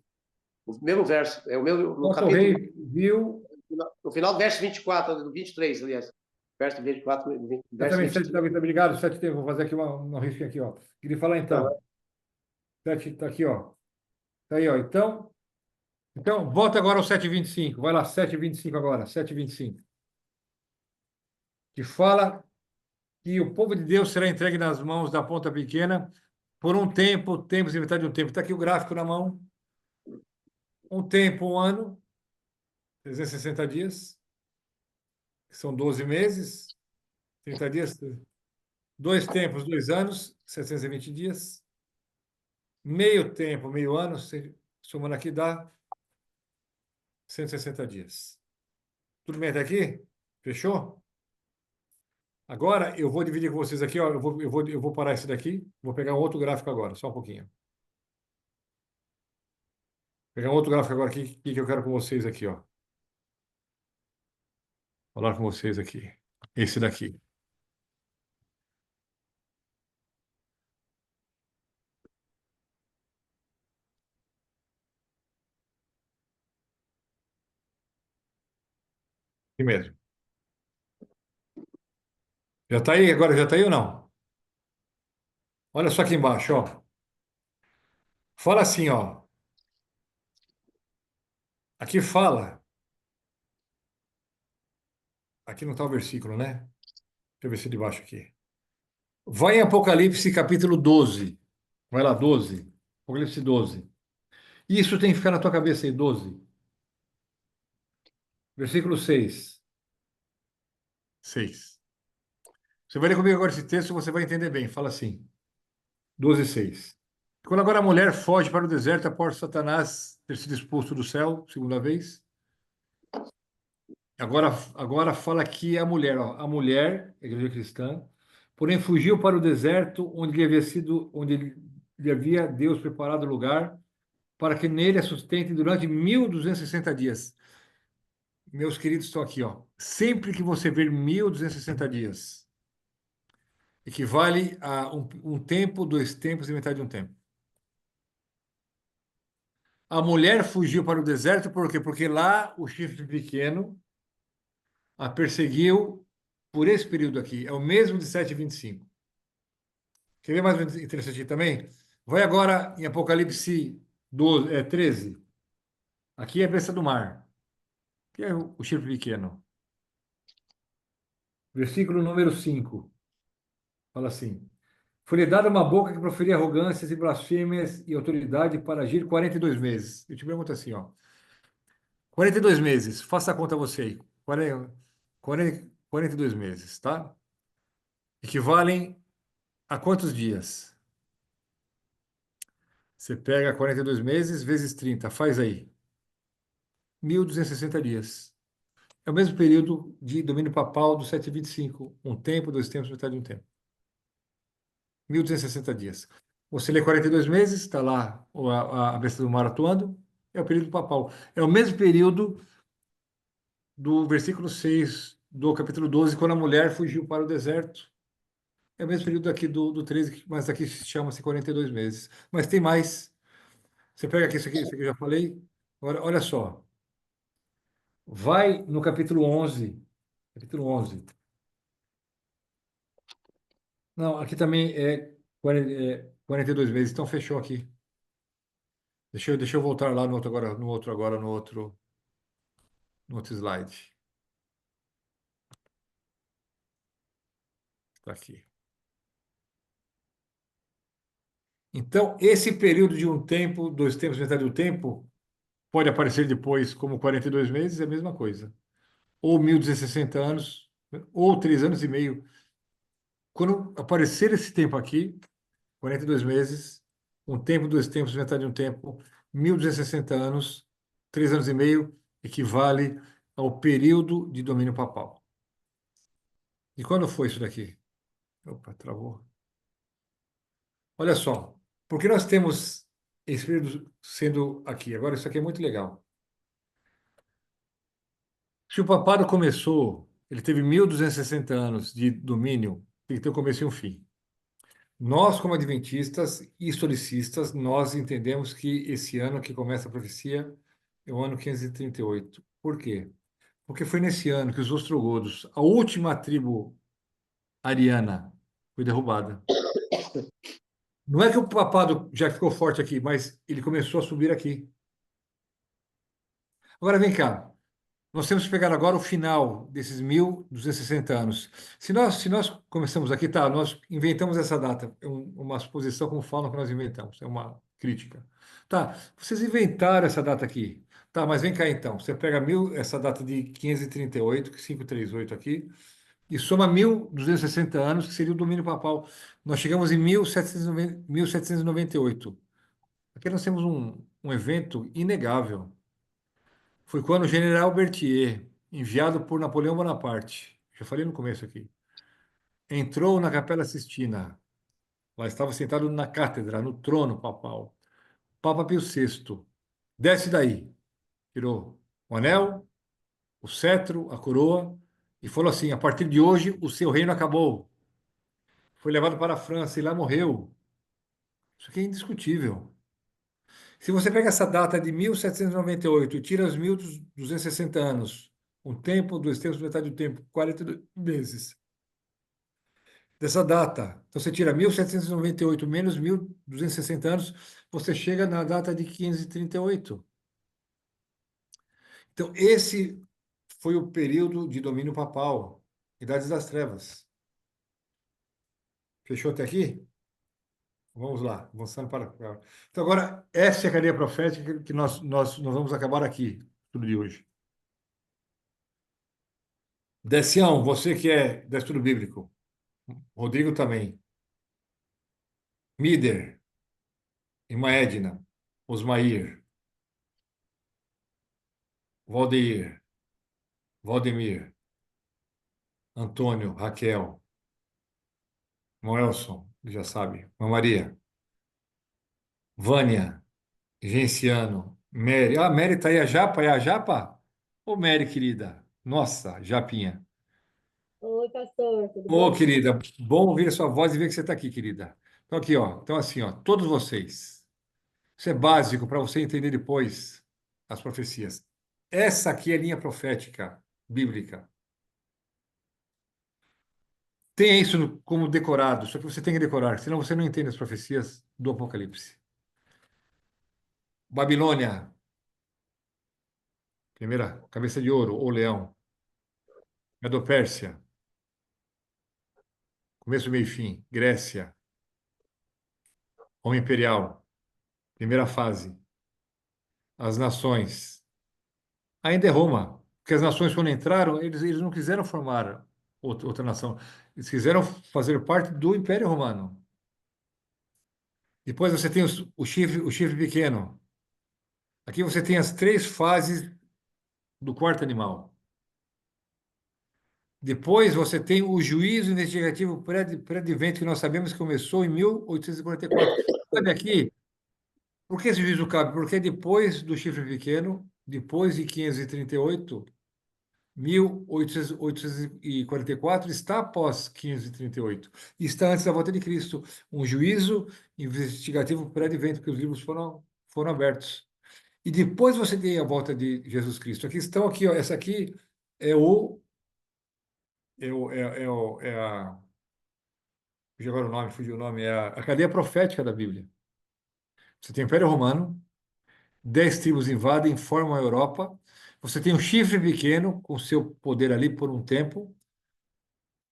O mesmo verso, é o mesmo no Nosso capítulo, rei viu. no final do verso 24, do 23, aliás. verso 24, Eu verso também, 7, 23. tá obrigado, 7 tem, vou fazer aqui uma risca aqui, ó. Queria falar Aham. então. 7 tá aqui, ó. Tá aí, ó. Então, volta agora ao 7:25. Vai lá, 7:25 agora, 7:25. Que fala que o povo de Deus será entregue nas mãos da ponta pequena por um tempo, tempos e metade de um tempo. Está aqui o gráfico na mão. Um tempo, um ano, 360 dias, que são 12 meses, 30 dias. Dois tempos, 2 anos, 720 dias. Meio tempo, meio ano, somando aqui dá 160 dias. Tudo bem até aqui? Fechou? Agora eu vou dividir com vocês aqui, ó. Eu vou parar esse daqui. Vou pegar um outro gráfico agora, só um pouquinho. Pegar um outro gráfico agora aqui, que eu quero com vocês aqui, ó. Falar com vocês aqui. Esse daqui. Aqui mesmo. Já está aí? Agora já está aí ou não? Olha só aqui embaixo, ó. Fala assim, ó. Aqui fala. Aqui não está o versículo, né? Deixa eu ver se é de baixo aqui. Vai em Apocalipse capítulo 12. Vai lá, 12. Apocalipse 12. Isso tem que ficar na tua cabeça aí, 12. Versículo 6. 6. Você vai ler comigo agora esse texto, você vai entender bem. Fala assim, 12, 6. Quando agora a mulher foge para o deserto após Satanás ter sido expulso do céu, segunda vez. Agora fala que a mulher, ó, a mulher, a igreja cristã, porém fugiu para o deserto onde lhe havia Deus preparado lugar para que nele a sustente durante 1260 dias. Meus queridos, estão aqui, ó. Sempre que você ver 1260 dias, equivale a um tempo, 2 tempos e metade de um tempo. A mulher fugiu para o deserto por quê? Porque lá o chifre pequeno a perseguiu por esse período aqui. É o mesmo de 7:25. Quer ver mais interessante aqui também? Vai agora em Apocalipse 12, 13. Aqui é a besta do mar, que é o chifre pequeno. Versículo número 5. Fala assim: Foi-lhe dada uma boca que proferia arrogâncias e blasfêmias e autoridade para agir 42 meses. Eu te pergunto assim, ó. 42 meses, faça a conta você aí. 42 meses, tá? Equivalem a quantos dias? Você pega 42 meses vezes 30, faz aí. 1260 dias. É o mesmo período de domínio papal do 7:25. Um tempo, 2 tempos, metade de um tempo. 1260 dias. Você lê 42 meses, está lá a besta do mar atuando, é o período papal. É o mesmo período do versículo 6 do capítulo 12, quando a mulher fugiu para o deserto. É o mesmo período aqui do 13, mas aqui chama-se 42 meses. Mas tem mais. Você pega aqui, isso aqui eu já falei. Olha só. Vai no capítulo 11. Capítulo 11. Não, aqui também é 42 meses, então fechou aqui. Deixa eu voltar lá no outro slide. Está aqui. Então, esse período de um tempo, 2 tempos, metade do tempo, pode aparecer depois como 42 meses, é a mesma coisa. Ou 1260 anos, ou 3 anos e meio. Quando aparecer esse tempo aqui, 42 meses, um tempo, 2 tempos, metade de um tempo, 1260 anos, 3 anos e meio, equivale ao período de domínio papal. E quando foi isso daqui? Opa, travou. Olha só, porque nós temos esse período sendo aqui. Agora, isso aqui é muito legal. Se o papado começou, ele teve 1260 anos de domínio, tem que ter um começo e um fim. Nós, como adventistas e historicistas, nós entendemos que esse ano que começa a profecia é o ano 538. Por quê? porque foi nesse ano que os ostrogodos, a última tribo ariana, foi derrubada. Não é que o papado já ficou forte aqui, mas ele começou a subir aqui. Agora vem cá. Nós temos que pegar agora o final desses 1.260 anos. Se nós começamos aqui, tá, nós inventamos essa data, é uma suposição, como falam que nós inventamos, é uma crítica. Tá, vocês inventaram essa data aqui. Tá, mas vem cá então, você pega essa data de 538, 538 aqui, e soma 1.260 anos, que seria o domínio papal. Nós chegamos em 1798. Aqui nós temos um evento inegável. Foi quando o general Berthier, enviado por Napoleão Bonaparte, já falei no começo aqui, entrou na Capela Sistina. Lá estava sentado na cátedra, no trono papal. Papa Pio VI. Desce daí. Tirou o anel, o cetro, a coroa e falou assim: a partir de hoje o seu reino acabou. Foi levado para a França e lá morreu. Isso aqui é indiscutível. Se você pega essa data de 1798 e tira os 1.260 anos, um tempo, dois tempos, metade do tempo, 42 meses, dessa data, então você tira 1798 menos 1.260 anos, você chega na data de 538. Então, esse foi o período de domínio papal, Idades das Trevas. Fechou até aqui? Vamos lá, avançando para. Então, agora, essa é a cadeia profética que nós vamos acabar aqui, tudo de hoje. Decião, você que é da estudo bíblico. Rodrigo também. Mider, Irmã Edna, Osmair, Valdeir, Valdemir, Antônio, Raquel, Moelson, já sabe, Irmã Maria, Vânia, Genciano, Mary. Ah, Mary tá aí, a Japa? É a Japa? Ô, Mary, querida. Nossa, Japinha. Oi, pastor, tudo Ô, bem? querida, bom ouvir a sua voz e ver que você está aqui, querida. Então, aqui, ó. Então, assim, ó, todos vocês. Isso é básico para você entender depois as profecias. Essa aqui é a linha profética bíblica. Tenha isso como decorado, só que você tem que decorar, senão você não entende as profecias do Apocalipse. Babilônia, primeira cabeça de ouro ou leão. Medo-Pérsia, começo, meio e fim. Grécia, Roma Imperial, primeira fase. As nações. Ainda é Roma, porque as nações, quando entraram, eles não quiseram formar outra nação. Eles quiseram fazer parte do Império Romano. Depois você tem o chifre pequeno. Aqui você tem as três fases do quarto animal. Depois você tem o juízo investigativo pré-advento, que nós sabemos que começou em 1844. Sabe aqui, por que esse juízo cabe? Porque depois do chifre pequeno, depois de 538, 1844 está após 538. E está antes da volta de Cristo. Um juízo investigativo pré-advento, que os livros foram abertos. E depois você tem a volta de Jesus Cristo. A questão aqui, ó, essa aqui é o. É, o, é, é, o, é a. Fugiu o nome, é a cadeia profética da Bíblia. Você tem o Império Romano, 10 tribos invadem, formam a Europa. Você tem um chifre pequeno, com seu poder ali por um tempo.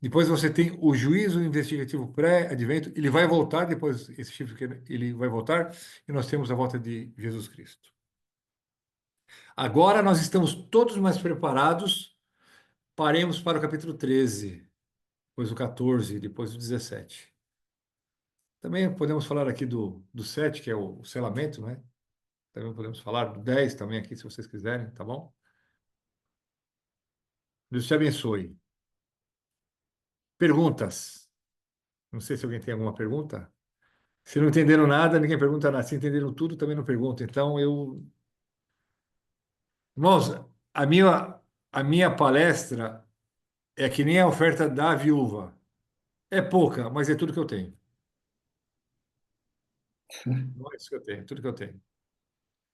Depois você tem o juízo investigativo pré-advento, ele vai voltar, depois esse chifre pequeno, ele vai voltar, e nós temos a volta de Jesus Cristo. Agora nós estamos todos mais preparados, paremos para o capítulo 13, depois o 14, depois o 17. Também podemos falar aqui do 7, que é o selamento, né? Também podemos falar do 10 também aqui, se vocês quiserem, tá bom? Deus te abençoe. Perguntas? Não sei se alguém tem alguma pergunta. Se não entenderam nada, ninguém pergunta nada. Se entenderam tudo, também não pergunta. Então, Irmãos, a minha palestra é que nem a oferta da viúva. É pouca, mas é tudo que eu tenho. Não é isso que eu tenho, tudo que eu tenho.